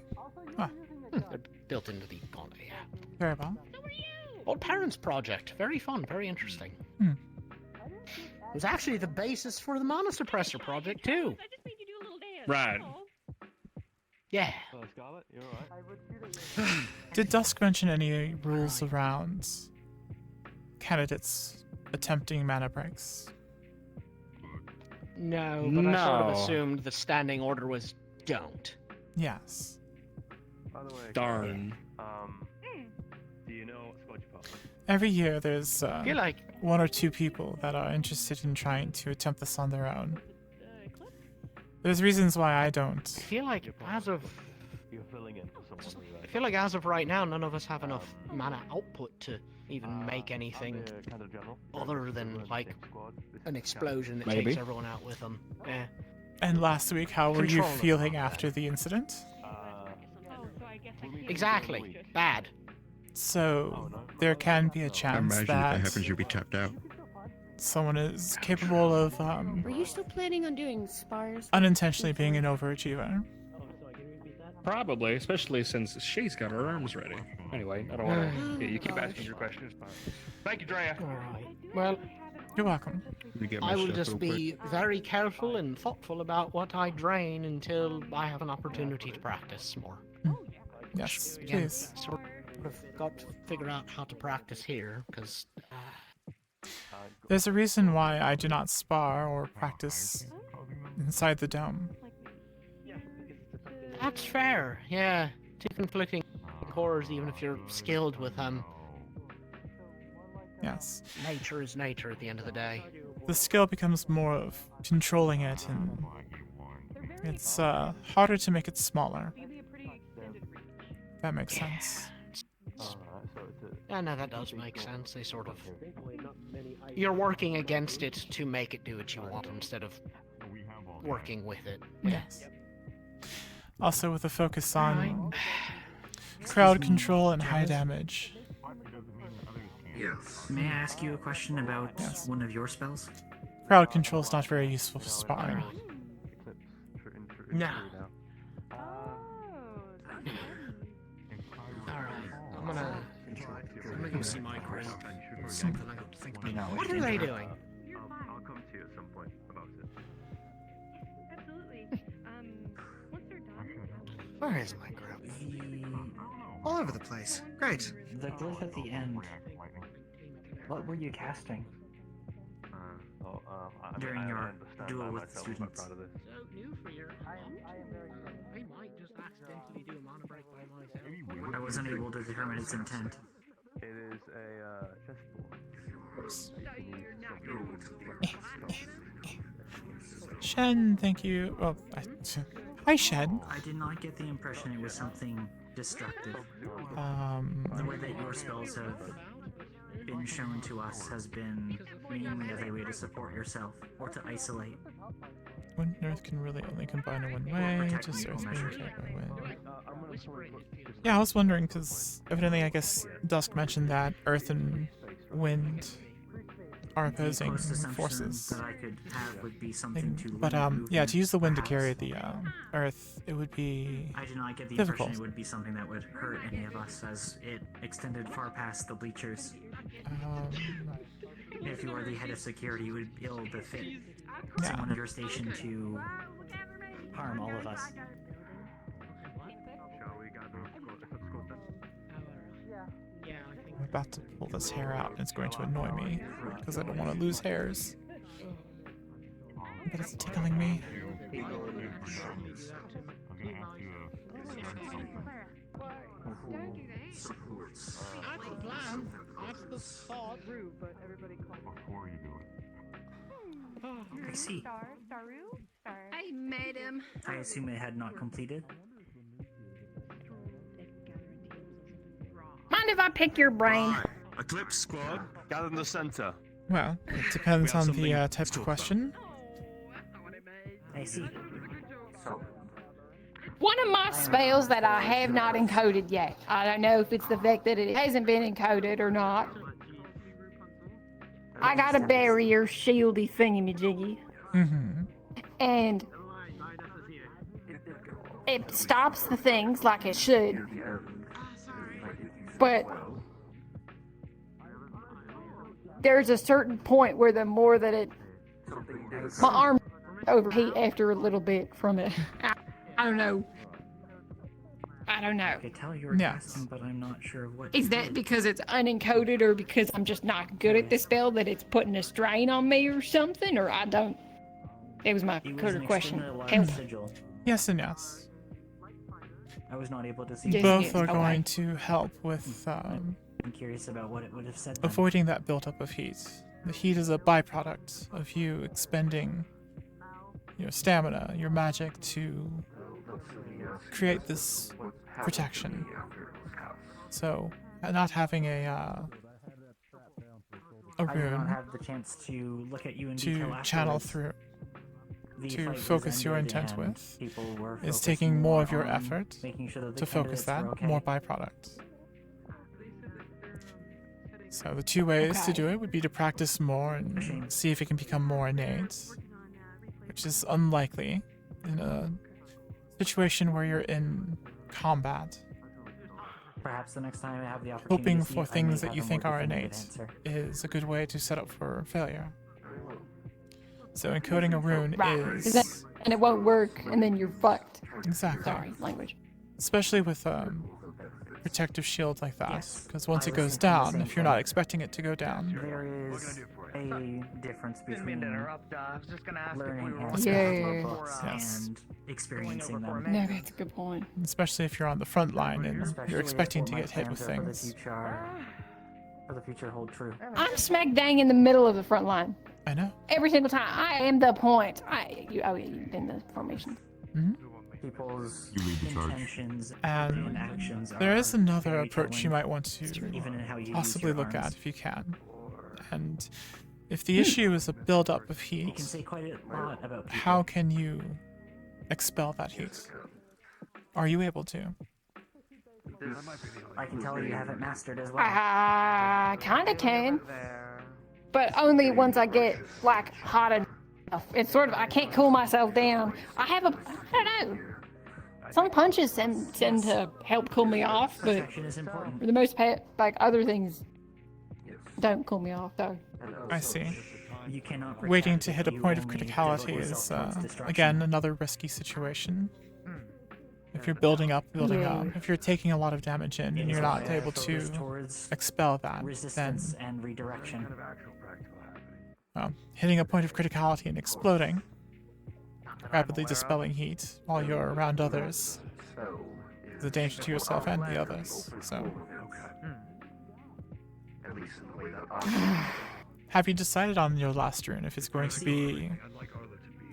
They're built into the gauntlet, yeah. Very well. Old Parents Project. Very fun, very interesting. It was actually the basis for the Mana Suppressor project, too. Right. Yeah. Scarlet, you're alright. Did Dusk mention any rules around candidates attempting mana breaks? No, but I sort of assumed the standing order was don't. Yes. By the way, darn. Do you know what Scotch Pop? Every year there's feel like one or two people that are interested in trying to attempt this on their own. There's reasons why I don't. I feel like as of right now, none of us have enough mana output to even make anything other than like an explosion that takes everyone out with them. Yeah. And last week, how were you feeling after the incident? Exactly. Bad. So there can be a chance I imagine that if that happens, you'll be tapped out. someone is capable of Were you still planning on doing spars? unintentionally being an overachiever. Probably, especially since she's got her arms ready. Anyway, I don't want to. Yeah, you keep asking your questions. Thank you, Drea. Alright. Well, you're welcome. I will just be very careful and thoughtful about what I drain until I have an opportunity to practice more. Yes, Again, please. sort of got to figure out how to practice here, because There's a reason why I do not spar or practice inside the dome. that's fair. Yeah, two conflicting cores, even if you're skilled with them. Yes. Nature is nature at the end of the day. The skill becomes more of controlling it, and it's harder to make it smaller. That makes sense. Yeah, no, that does make sense. They sort of... You're working against it to make it do what you want instead of working with it. Yes. Also with a focus on crowd control and high damage. Yes. May I ask you a question about one of your spells? Crowd control is not very useful for sparring. No. Alright, I'm gonna go see my group. What are they doing? Where is my group? All over the place. Great. The glyph at the end. What were you casting during your duel with the students? So new for your I might just accidentally do a mana break by myself. I wasn't able to determine its intent. It is a Shen, thank you. Oh, hi, Shen. I did not get the impression it was something destructive. The way that your spells have been shown to us has been mainly as a way to support yourself or to isolate. Wind and Earth can really only combine in one way, just Earth being carried by wind. Yeah, I was wondering, because evidently I guess Dusk mentioned that Earth and Wind are opposing forces. That I could have would be something to But yeah, to use the wind to carry the Earth, it would be I did not get the difficult. impression it would be something that would hurt any of us, as it extended far past the bleachers. If you were the head of security, you would be able to fit someone at your station to harm all of us. I'm about to pull this hair out, and it's going to annoy me, because I don't want to lose hairs. But it's tickling me. That's the plan. That's the thought. Before you do it. I see. I made him. I assume it had not completed. Mind if I pick your brain? Eclipse squad, gather in the center. Well, it depends on the type of question. I see. One of my spells that I have not encoded yet. I don't know if it's the fact that it hasn't been encoded or not. I got a barrier shieldy thingy-majiggy. Mm-hmm. And it stops the things like it should. But there's a certain point where the more that it... My arm overheat after a little bit from it. I don't know. I don't know. I could tell you were casting, but I'm not sure what. Is that because it's unencoded or because I'm just not good at the spell that it's putting a strain on me or something? Or I don't... It was my coded question. Help. Yes and yes. I was not able to see. Both are going to help with I'm curious about what it would have said. avoiding that buildup of heat. The heat is a byproduct of you expending your stamina, your magic to create this protection. So, not having a I did rune not have the chance to look at you in to detail channel afterwards. through, The to fight was focus your ended intent and with, people were is focused taking more of your on effort making sure that the to focus candidates that, were okay. more byproduct. So the two ways to do it would be to practice more and see if it can become more innate, which is unlikely in a situation where you're in combat. Perhaps the next time I have the opportunity Hoping to see for if I may things that have you a think more are definitive innate answer. is a good way to set up for failure. So encoding a rune Right. is... And it won't work, and then you're fucked. Exactly. Sorry, language. Especially with protective shield like that, because once I it was goes thinking the down, same if you're not thing. expecting it to go down, There is a difference between I was just gonna ask learning if we were aspects Yeah. of books Yes. and experiencing them. No, that's a good point. especially if you're on the front line and Especially you're expecting if to what get my hit with plans are things. For the future hold true. I'm smack dang in the middle of the front line. I know. Every single time. I am the point. You've been the formation. People's You lead the charge. intentions And and actions there are is another very approach you telling, might want to even in how you use possibly your look arms. at if you can. And if the issue is a buildup of You heat, can say quite a lot about people. how can you expel that heat? Are you able to? I can tell you haven't mastered as well. I kinda can. But only once I get, like, hot enough. It's sort of, I can't cool myself down. I don't know. Some punches tend to help cool me off, but Protection is important. for the most part, like, other things don't cool me off, though. I see. You cannot Waiting protect to if hit a you point of only criticality devote is, yourself towards destruction. again, another risky situation. If you're building up, Yeah. if you're taking a lot of damage in and you're not able to expel that, then resistance and redirection. hitting a point of criticality and exploding, rapidly dispelling heat while you're around others, is a danger to yourself and the others. So, have you decided on your last rune if it's going to be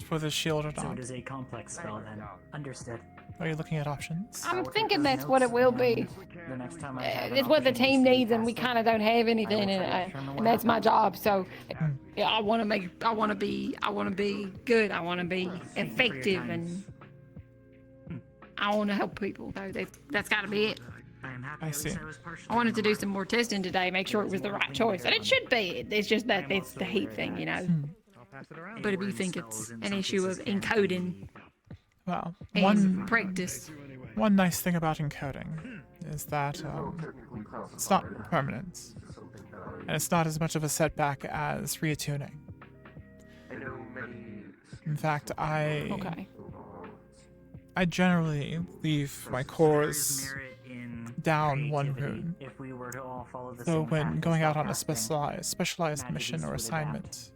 for the shield or So not? it is a complex spell then. Understood. Are you looking at options? I'm thinking that's what it will be. The next time I have an It's what the opportunity team to needs, and we cast it, kind of don't have anything, and that's my job. So, yeah, I want to be good. I want to be effective, and I want to help people. So that's got to be it. I see. I wanted to do some more testing today, make sure it was the right choice, and it should be. It's just that it's the heat thing, you know. But if you think it's an issue of encoding Well, and practice, one nice thing about encoding is that it's not permanent, and it's not as much of a setback as reattuning. In fact, I generally leave my cores down one rune. if we were to all follow the So same when path going as out on a spellcasting, specialized magic mission uses or would assignment,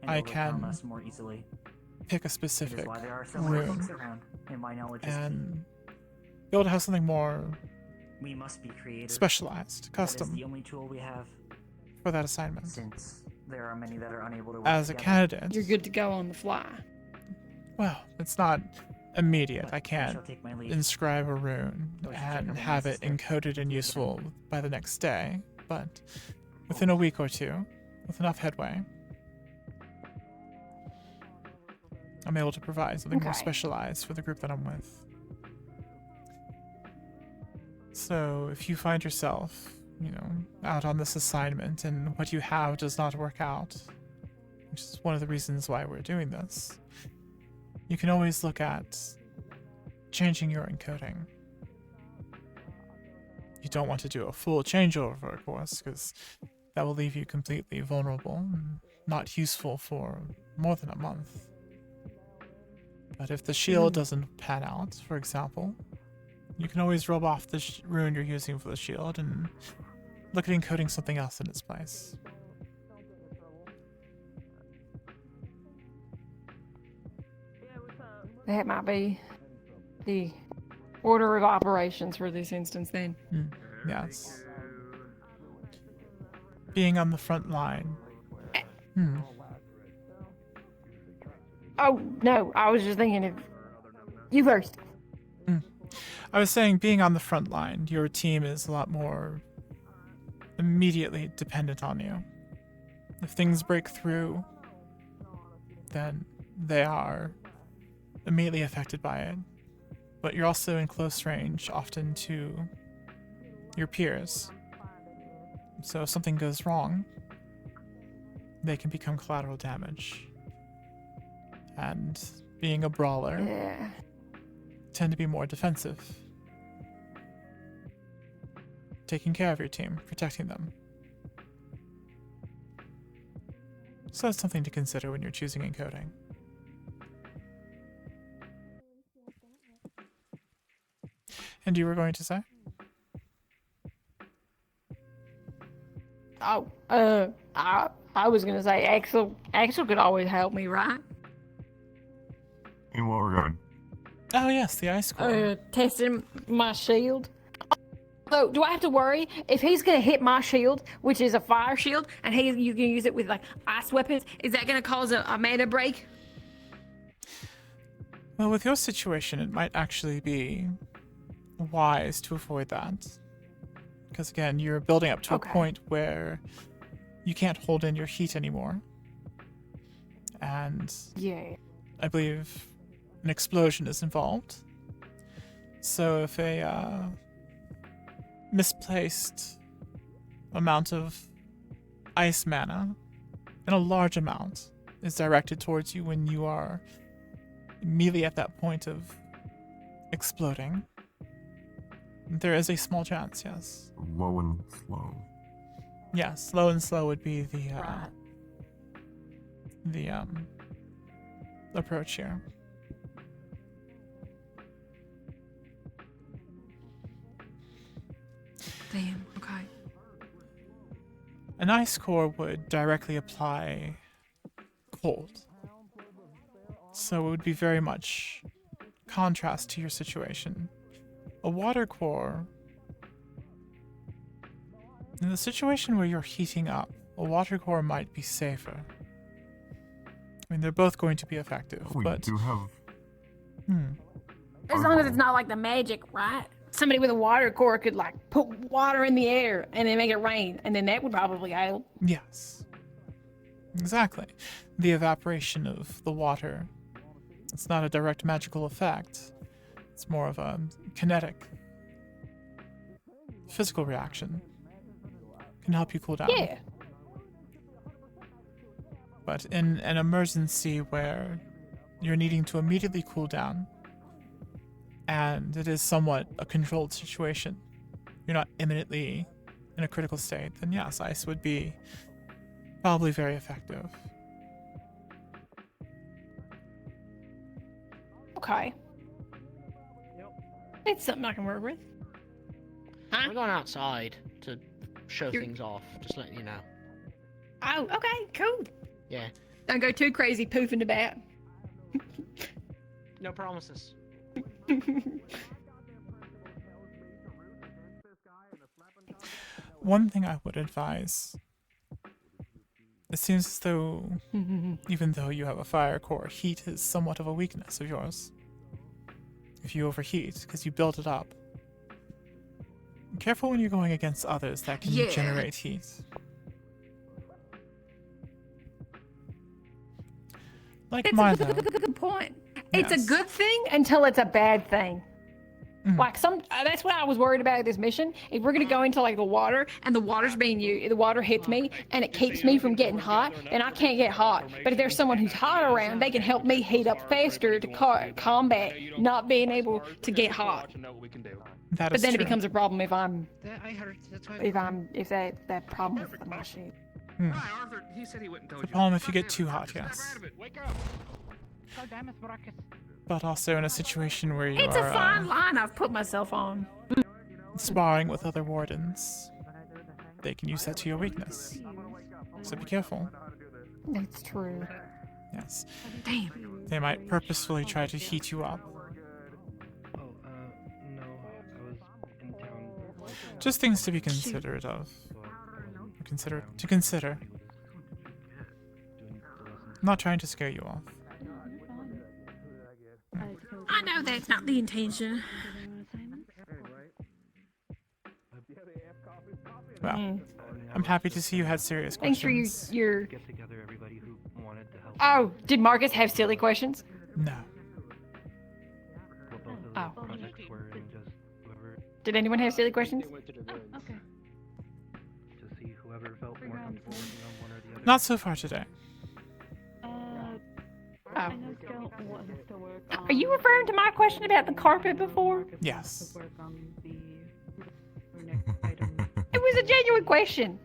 and I overcome can us more easily. pick a It is specific why there are so many rune books around, and my knowledge is key. and be able to have something more We must be creative. specialized, That is custom the only tool we have, for that assignment. since there are many that are unable to work As a together. candidate, you're good to go on the fly. well, it's not immediate. I can't shall take my leave. inscribe a rune Or should check and on the have it necessary encoded and useful by the next day, but within a week or two, with enough headway, I'm able to provide something more Okay. specialized for the group that I'm with. So if you find yourself, out on this assignment and what you have does not work out, which is one of the reasons why we're doing this, you can always look at changing your encoding. You don't want to do a full changeover, of course, because that will leave you completely vulnerable and not useful for more than a month. But if the shield doesn't pan out, for example, you can always rub off the rune you're using for the shield and look at encoding something else in its place. That might be the order of operations for this instance, then. Yes. Being on the front line. Oh no, I was just thinking of you first. I was saying, being on the front line, your team is a lot more immediately dependent on you. If things break through, then they are immediately affected by it. But you're also in close range, often to your peers. So if something goes wrong, they can become collateral damage. And being a brawler, tend to be more defensive. Taking care of your team, protecting them. So that's something to consider when you're choosing encoding. And you were going to say? Oh, I was gonna say Axel could always help me, right? In what regard? Oh yes, the ice core. Testing my shield. So, do I have to worry if he's gonna hit my shield, which is a fire shield, and you can use it with like ice weapons? Is that gonna cause a mana break? Well, with your situation, it might actually be wise to avoid that. Because again, you're building up to a point where you can't hold in your heat anymore. And I believe an explosion is involved. So if a misplaced amount of ice mana, and a large amount, is directed towards you when you are immediately at that point of exploding, there is a small chance, yes. Low and slow. Yes, low and slow would be the approach here. Damn. Okay. An ice core would directly apply cold. So it would be very much contrast to your situation. A water core, in the situation where you're heating up, a water core might be safer. I mean, they're both going to be effective, We but... do have... As long as it's not like the magic, right? Somebody with a water core could like put water in the air and then make it rain, and then that would probably help. Yes. Exactly. The evaporation of the water. It's not a direct magical effect. It's more of a kinetic, physical reaction. Can help you cool down. Yeah. But in an emergency where you're needing to immediately cool down, and it is somewhat a controlled situation, you're not imminently in a critical state, then yes, ice would be probably very effective. Okay. It's something I can work with. Huh? We're going outside to show You're- things off. Just letting you know. Oh, okay, cool. Yeah. Don't go too crazy poofing about. No promises. One thing I would advise, it seems as though, even though you have a fire core, heat is somewhat of a weakness of yours. If you overheat, because you build it up. Careful when you're going against others that can Yeah. generate heat. Like It's Milo. a good point. It's Yes. a good thing until it's a bad thing. Mhm. Like that's what I was worried about at this mission. If we're gonna go into like the water and the water's being used, the water hits me and it keeps me from getting hot, and I can't get hot. But if there's someone who's hot around, they can help me heat up faster to combat not being able to get hot. That But is then it true. becomes a problem if I'm I heard that's why. if that problem with my shit. Arthur, he said he wouldn't tell The problem if you get too hot, yes. Wake up. But also in a situation where you It's a are fine line I've put myself on. sparring with other wardens. They can use that to your weakness. So be careful. That's true. Yes. Damn. They might purposefully try to heat you up. Just things to be considerate of. To consider. I'm not trying to scare you off. I know that's not the intention. Well, I'm happy to see you had serious Thanks for questions. your. Oh, did Marcus have silly questions? No. Oh. Did anyone have silly questions? Okay. Not so far today. Oh. Are you referring to my question about the carpet before? Yes. It was a genuine question.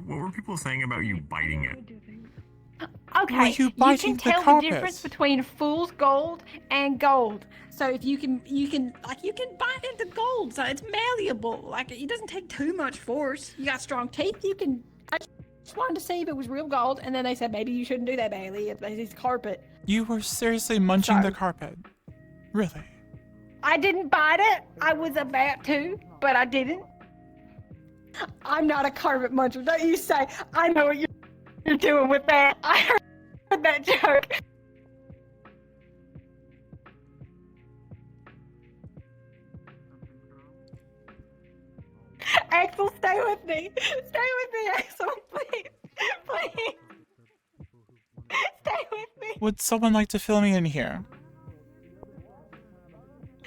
What were people saying about you biting it? Okay, Were you biting can the tell carpet? the difference between fool's gold and gold. So if you can bite into gold, so it's malleable. Like it doesn't take too much force. You got strong teeth. I just wanted to see if it was real gold, and then they said maybe you shouldn't do that, Bailey. It's carpet. You were seriously munching the carpet. Really? I didn't bite it. I was about to, but I didn't. I'm not a carpet muncher. Don't you say. I know what you're doing with that. I heard that joke. Axel, stay with me. Stay with me, Axel, please. Please. Stay with me. Would someone like to fill me in here?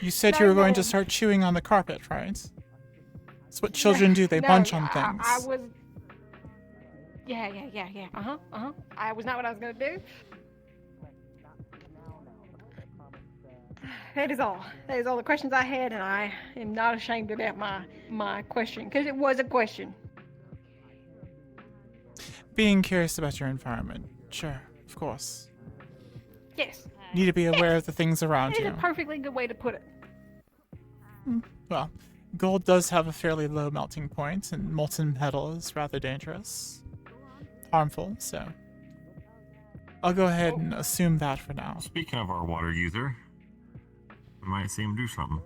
You said you were going to start chewing on the carpet, right? That's what children do. They bunch on things. I was. Yeah. I was not what I was gonna do. That is all. That is all the questions I had, and I am not ashamed about my question because it was a question. Being curious about your environment. Sure, of course. Yes. Need to be aware of the things around It is you. a perfectly good way to put it. Well, Gold does have a fairly low melting point, and molten metal is rather dangerous. Harmful, so I'll go ahead and assume that for now. Speaking of our water user, we might see him do something.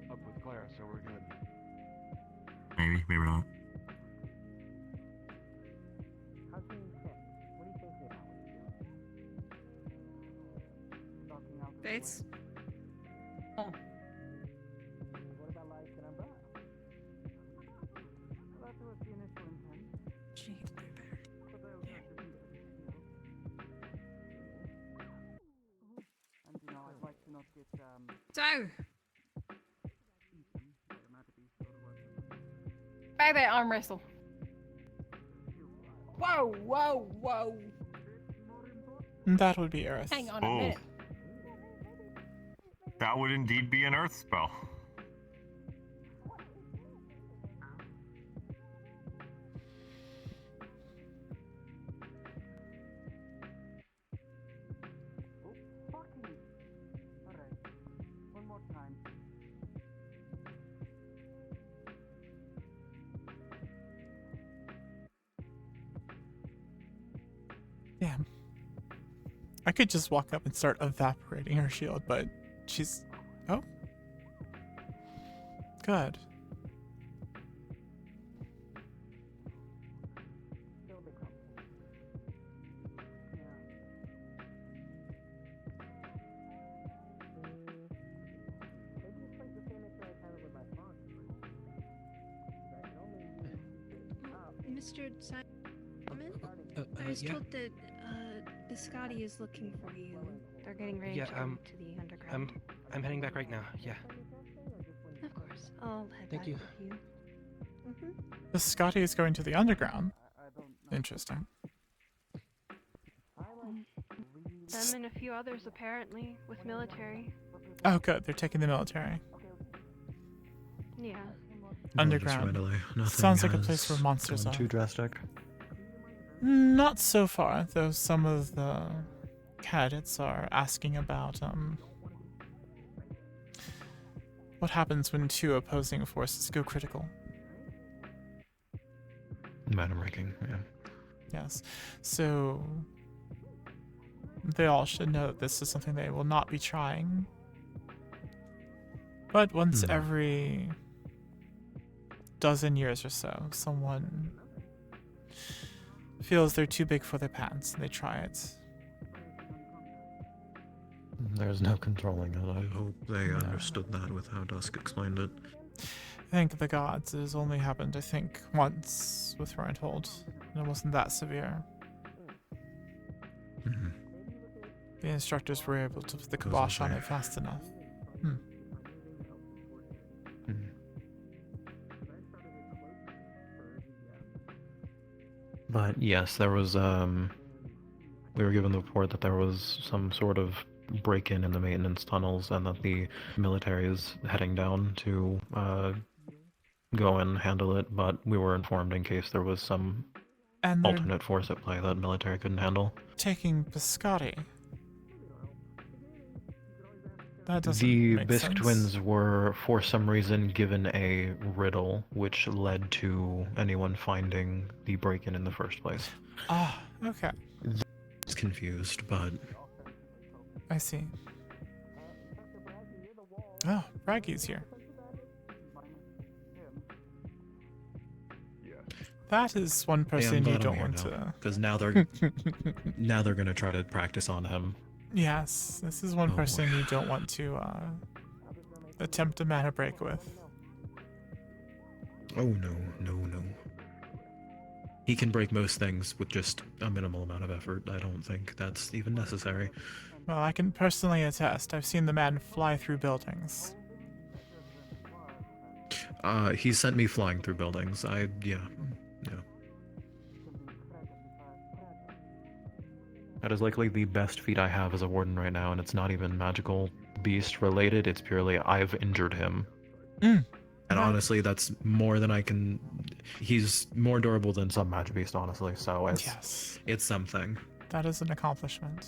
Up with Clara, so we're good. Maybe, maybe not. Bates? Oh. Gee, so, Baby arm wrestle. Whoa, whoa, whoa. That would be Earth. Hang on a minute. That would indeed be an earth spell. Damn. I could just walk up and start evaporating her shield, but she's... Oh. Good. Mr. Simon? I was told that Biscotti is looking for you. They're getting ready to go to the underground. I'm heading back right now. Yeah. Of course. I'll head Thank back you. with you. The Scotty is going to the underground. Interesting. Them and a few others, apparently, with military. Oh, good. They're taking the military. Yeah. Underground. Sounds like a place where monsters are. Too drastic. Not so far, though some of the candidates are asking about what happens when two opposing forces go critical. Mana breaking, yeah. Yes. So they all should know that this is something they will not be trying. But once every dozen years or so, someone feels they're too big for their pants and they try it. There's no controlling it. I hope they understood that with how Dusk explained it. Thank the gods. It has only happened, I think, once with Reinhold, and it wasn't that severe. The instructors were able to put the kibosh on it fast enough. But yes, there was, we were given the report that there was some sort of break-in in the maintenance tunnels and that the military is heading down to go and handle it, but we were informed in case there was some alternate force at play that military couldn't handle. Taking Biscotti. That doesn't The make Bisque sense. twins were, for some reason, given a riddle, which led to anyone finding the break-in in the first place. Ah, okay. It's confused, but... I see. Oh, Braggy's here. That is one person you don't want to... Because now they're now they're gonna try to practice on him. Yes, this is one person you don't want to attempt a mana break with. Oh no, no, no. He can break most things with just a minimal amount of effort. I don't think that's even necessary. Well, I can personally attest. I've seen the man fly through buildings. He sent me flying through buildings. Yeah. That is likely the best feat I have as a warden right now, and it's not even magical beast related. It's purely I've injured him. And honestly, that's more than I can... He's more durable than some magic beast, honestly, so it's something. That is an accomplishment.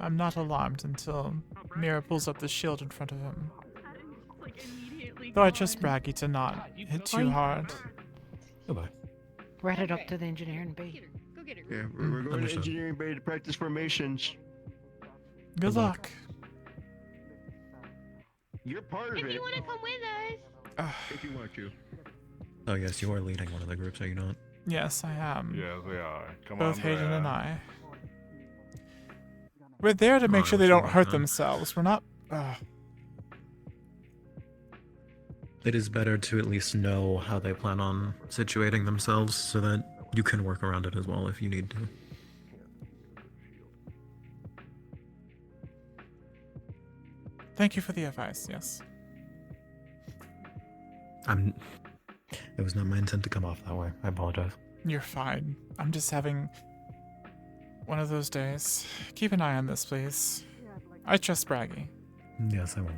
I'm not alarmed until Mira pulls up the shield in front of him. Though I trust Braggy to not hit too hard. Goodbye. We're headed up to the engineering bay. Yeah, we're going to engineering bay to practice formations. Good luck. You're part of If it. you want to come with us. If you want to. Oh yes, you are leading one of the groups, are you not? Yes, I am. Yes, we are. Come Both on, Hayden Drea. and I. We're there to make sure they don't hurt themselves. We're not. It is better to at least know how they plan on situating themselves so that you can work around it as well if you need to. Thank you for the advice, yes. It was not my intent to come off that way. I apologize. You're fine. I'm just having one of those days. Keep an eye on this, please. I trust Braggy. Yes, I will.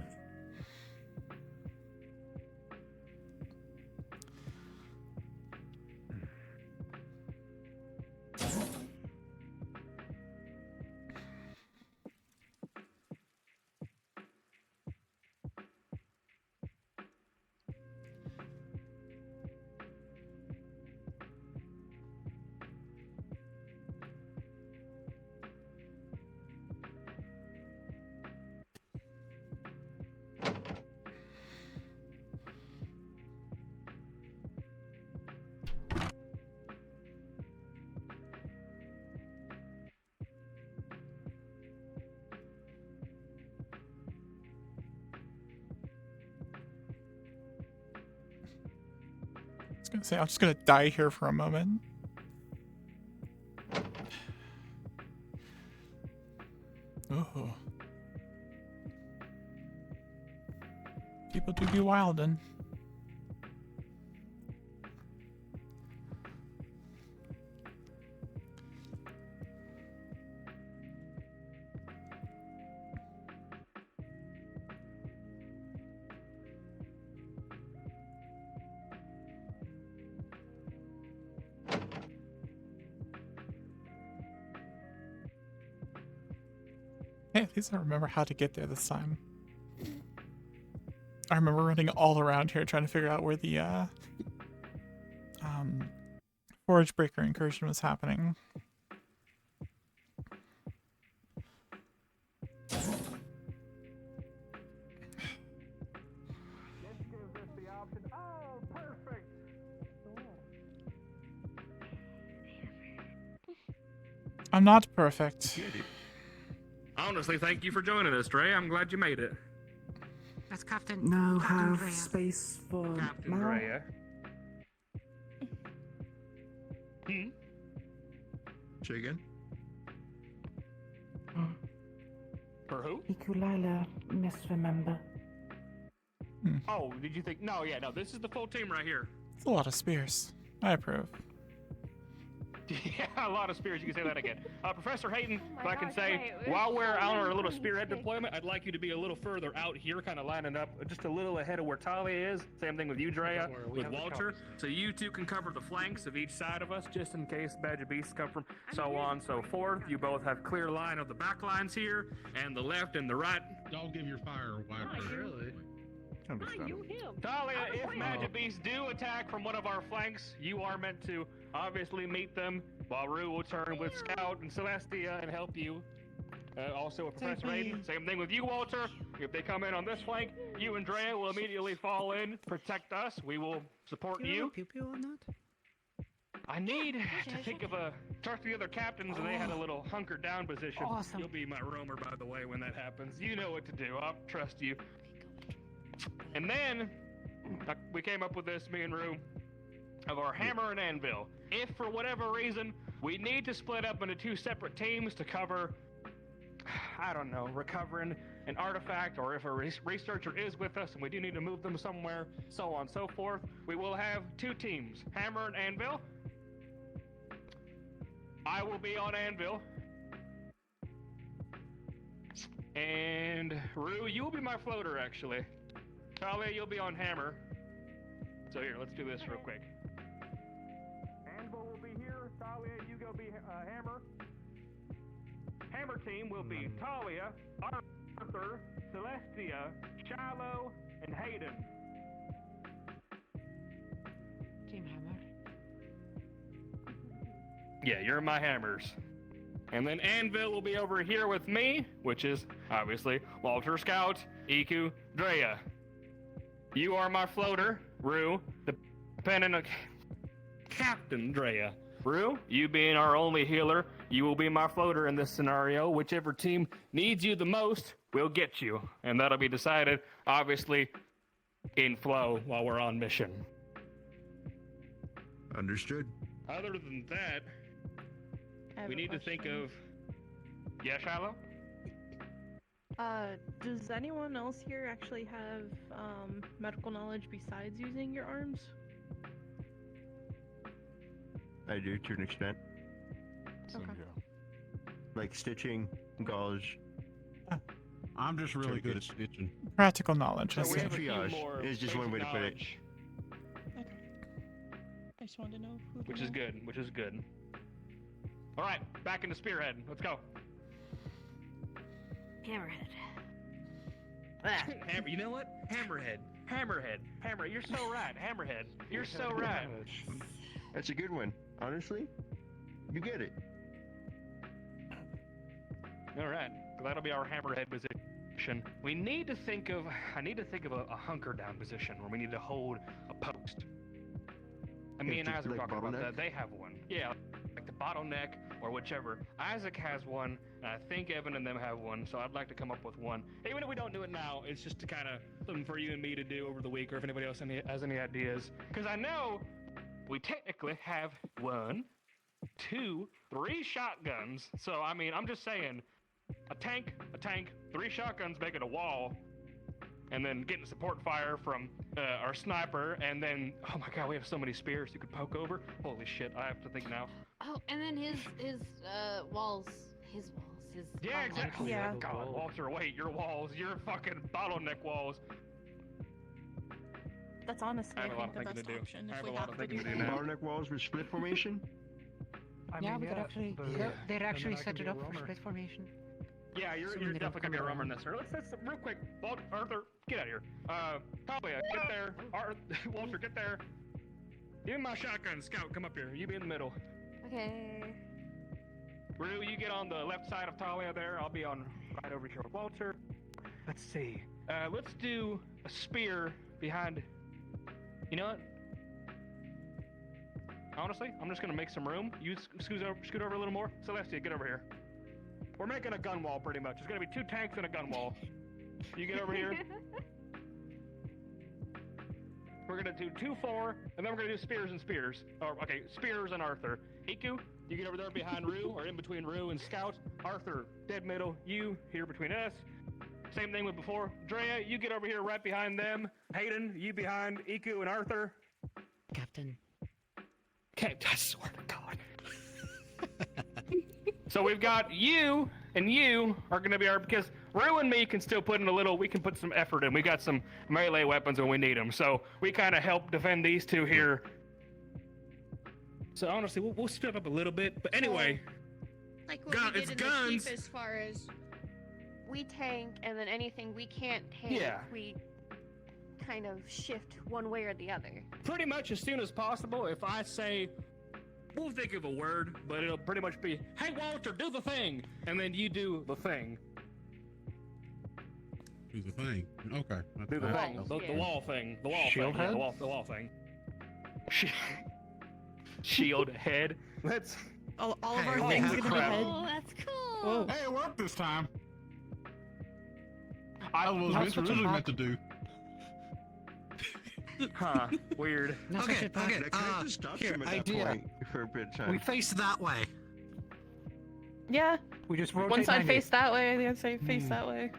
I'm just gonna die here for a moment. Ooh. People do be wildin'. Hey, at least I remember how to get there this time. I remember running all around here trying to figure out where the forage breaker incursion was happening. I'm not perfect. Honestly, thank you for joining us, Drea. I'm glad you made it. That's Captain. Now Captain have Drea. space for Captain Mal. Drea. Say again? For who? Ikulila misremember. Oh, did you think? No, yeah, no. This is the full team right here. It's a lot of spears. I approve. Yeah, a lot of spears. You can say that again. Professor Hayden, if I can say, while we're on our little spearhead deployment, I'd like you to be a little further out here, kind of lining up just a little ahead of where Talia is. Same thing with you, Drea, with Walter. So you two can cover the flanks of each side of us, just in case Badger Beasts come from, so on and so forth. You both have clear line of the back lines here, and the left and the right. Don't give your fire wiper. Really? Understandable. Talia, if Magic Beasts do attack from one of our flanks, you are meant to obviously meet them, while Rue will turn with Scout and Celestia and help you. Also with Professor Hayden, same thing with you, Walter. If they come in on this flank, you and Drea will immediately fall in, protect us. We will support you. Pew-pew on that? I need to think of talk to the other captains, and they had a little hunkered down position. Awesome. You'll be my roamer, by the way, when that happens. You know what to do. I'll trust you. And then we came up with this, me and Rue, of our hammer and anvil. If for whatever reason we need to split up into two separate teams to cover, I don't know, recovering an artifact, or if a researcher is with us and we do need to move them somewhere, so on and so forth, we will have two teams, hammer and anvil. I will be on anvil. And Rue, you'll be my floater, actually. Talia, you'll be on hammer. So here, let's do this real quick. Anvil will be here. Talia, you go be hammer. hammer team will be Talia, Arthur, Celestia, Shiloh, and Hayden. Team Hammer. Yeah, you're my hammers. And then Anvil will be over here with me, which is obviously Walter, Scout, Iku, Drea. You are my floater, Rue, depending on Captain Drea. Rue, you being our only healer, you will be my floater in this scenario. Whichever team needs you the most will get you. And that'll be decided, obviously, in flow while we're on mission. Understood. Other than that, have we a need to think question. of... Yeah, Shiloh? Does anyone else here actually have medical knowledge besides using your arms? I do to an extent. Okay. Like stitching, gauze. I'm just really good at stitching. Practical knowledge. I So we see. have triage. Is just one way to put it. Okay. I just wanted to know who. Which is good, which is good. All right, back into Spearhead. Let's go. Hammerhead. Hammer, you know what? Hammerhead. Hammerhead. Hammer. You're so right. Hammerhead. You're so right. That's a good one. Honestly, you get it. All right. So that'll be our Hammerhead position. We need to think of. I need to think of a hunker down position where we need to hold a post. And me and Just Isaac like were talking about bottleneck? that. They have one. Yeah, like the bottleneck or whichever. Isaac has one, and I think Evan and them have one. So I'd like to come up with one. Even if we don't do it now, it's just to kind of something for you and me to do over the week, or if anybody else has any ideas. Because I know we technically have 1, 2, 3 shotguns. So I mean, I'm just saying, a tank, 3 shotguns making a wall, and then getting support fire from our sniper, and then, oh my god, we have so many spears you could poke over. Holy shit, I have to think now. Oh, and then his walls. Yeah, exactly. Yeah. God, Walter, wait, your walls, your fucking bottleneck walls. That's honestly, I have a lot think of the thinking best to do. option I if have we a lot have of to thinking do to do that. now. Bottleneck walls with split formation. Yeah, we could actually. They'd actually set it up for split formation. Yeah, you're Assuming they don't definitely gonna be a come rummer in around. this. Let's real quick. Arthur, get out of here. Talia, get there. Walter, get there. Give me my shotgun. Scout, come up here. You be in the middle. Okay. Rue, you get on the left side of Talia there. I'll be on right over here with Walter. Let's see. Let's do a spear behind. You know what? Honestly, I'm just gonna make some room. You scoot over a little more. Celestia, get over here. We're making a gun wall pretty much. It's gonna be 2 tanks and a gun wall. You get over here. We're gonna do 2, 4, and then we're gonna do spears and spears. Or okay, spears and Arthur. Iku, you get over there behind Rue, or in between Rue and Scout. Arthur, dead middle. You here between us. Same thing with before. Drea, you get over here right behind them. Hayden, you behind Iku and Arthur. Captain. Okay, I swear to God. So we've got you, and you are going to be our, because Rue and me can still put in a little, we can put some effort in. We got some melee weapons when we need them. So we kind of help defend these 2 here. So honestly, we'll split up a little bit. But anyway, Like what we did in the keep as far as we tank, and then anything we can't tank, Yeah. we kind of shift one way or the other. pretty much as soon as possible, if I say, we'll think of a word, but it'll pretty much be, hey Walter, do the thing. And then you do the thing. Do the thing. Okay. Do the thing. The wall thing. The wall Shield thing. Yeah, head? the wall thing. Shield head. Let's. All of our Holy things are gonna be crap. head. Oh, that's cool. Hey, it worked this time. I was Not such a originally hot- meant to do. Huh. Weird. Not such a bad- Can I just stop here, him at that idea. point for a bit of time? We face that way. Yeah. We just One rotate side 90. face that way, the other side face that way.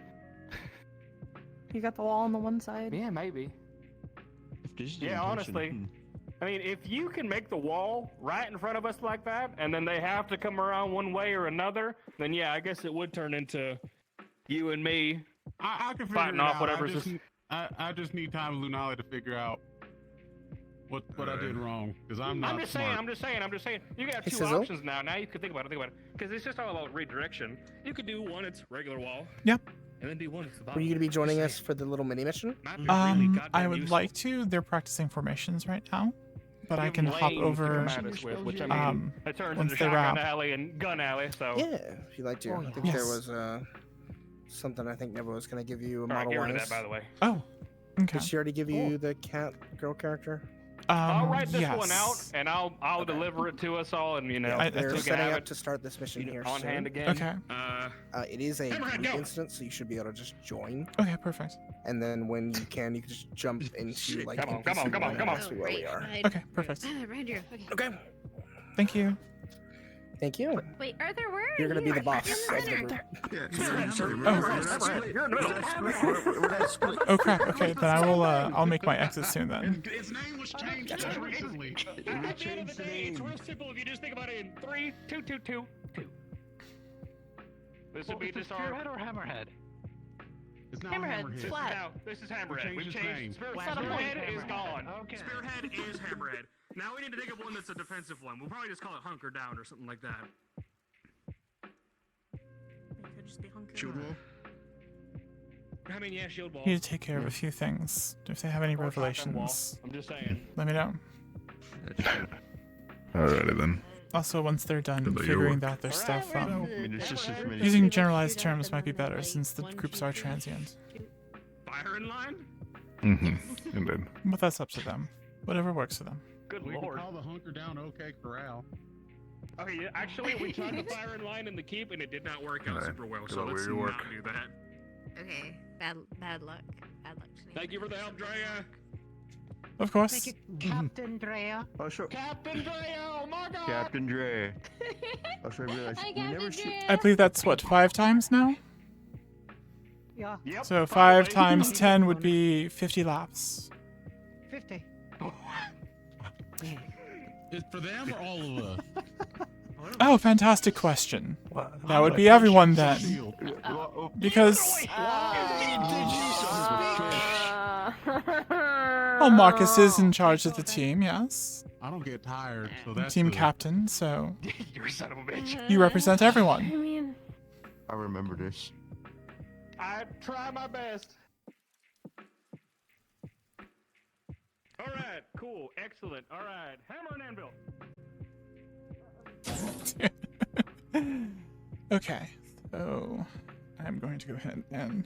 You got the wall on the one side. Yeah, maybe. If this is the Yeah, intention, honestly. I mean, if you can make the wall right in front of us like that, and then they have to come around one way or another, then yeah, I guess it would turn into you and me I can figure fighting it off out. whatever's I just need time with Lunali to figure out what I did wrong, because I'm not I'm just smart. saying. You got Hey, two Sizzle? options now. Now you can think about it. Because it's just all about redirection. You could do one, it's regular wall. Yep. And then do one, it's the Were bottom. you going to be joining us for the little mini mission? I would like to. They're practicing formations right now, but I can hop over Which I mean, it turns once into they shotgun wrap. alley and gun alley. So Yeah, if you'd like to. I think Yes. there was something I think Neva was going to give you a all right, model get rid of wise. that, by the way. Oh, okay. Did she already give you the cat girl character? I'll write this yes. one out and I'll deliver it to us all, and you know, They're we can setting have up it to start this mission here on soon. hand again. Okay. It is a Hammerhead, group go! instance, so you should be able to just join. Okay, perfect. And then when you can just jump into like Come on, NPC come on. lines where we are. Okay, perfect. Right here. Okay. Thank you. Thank you. Wait, Arthur, where are You're gonna be you? the boss You're of the group. Oh crap. Okay, then I will. I'll make my exit soon then. His name was changed recently. At the end of the day, it's real simple if you just think about it in 3, 2, 2, 2, 2. This would be just our Spearhead or Hammerhead? It's now Hammerhead, Hammerhead. flat. This is Hammerhead. changed We've his changed. name. Spearhead is gone. Okay. Spearhead is Hammerhead. Now we need to think of one that's a defensive one. We'll probably just call it Hunker Down or something like that. Shield wall? I mean, yeah, shield wall. Need to take care of a few things. If they have any Or shotgun wall. revelations, I'm just saying. let me know. Alrighty then. Also, once they're done Good luck, figuring York. out their stuff, it's just information. using generalized terms might be better since the groups are transient. Fire in line? Mm-hmm. Indeed. But that's up to them. Whatever works for them. Good We can lord. call the hunker down OK Corral. Okay, yeah, actually, we tried the fire in line in the keep and it did not work out Alright. super well. Good So luck let's with your not work. do that. Okay, bad luck. Bad luck to me. Thank you for the help, Drea. Of course. Captain Drea. Oh, sure. Captain Drea, oh my god! Captain Dre. Oh, sure, I realized we never shoot. I believe that's what, 5 times now? Yeah. Yep, So 5 probably. times 10 would be 50 laps. 50. Is for them or all of us? Oh, fantastic question. That would be everyone then. Because well, Marcus is in charge of the team, yes. I don't get tired, so that's Team the- captain, so You're a son of a bitch. you represent everyone. mean, I remember this. I try my best. Alright, cool, excellent. Alright, hammer and anvil. Okay, so I'm going to go ahead and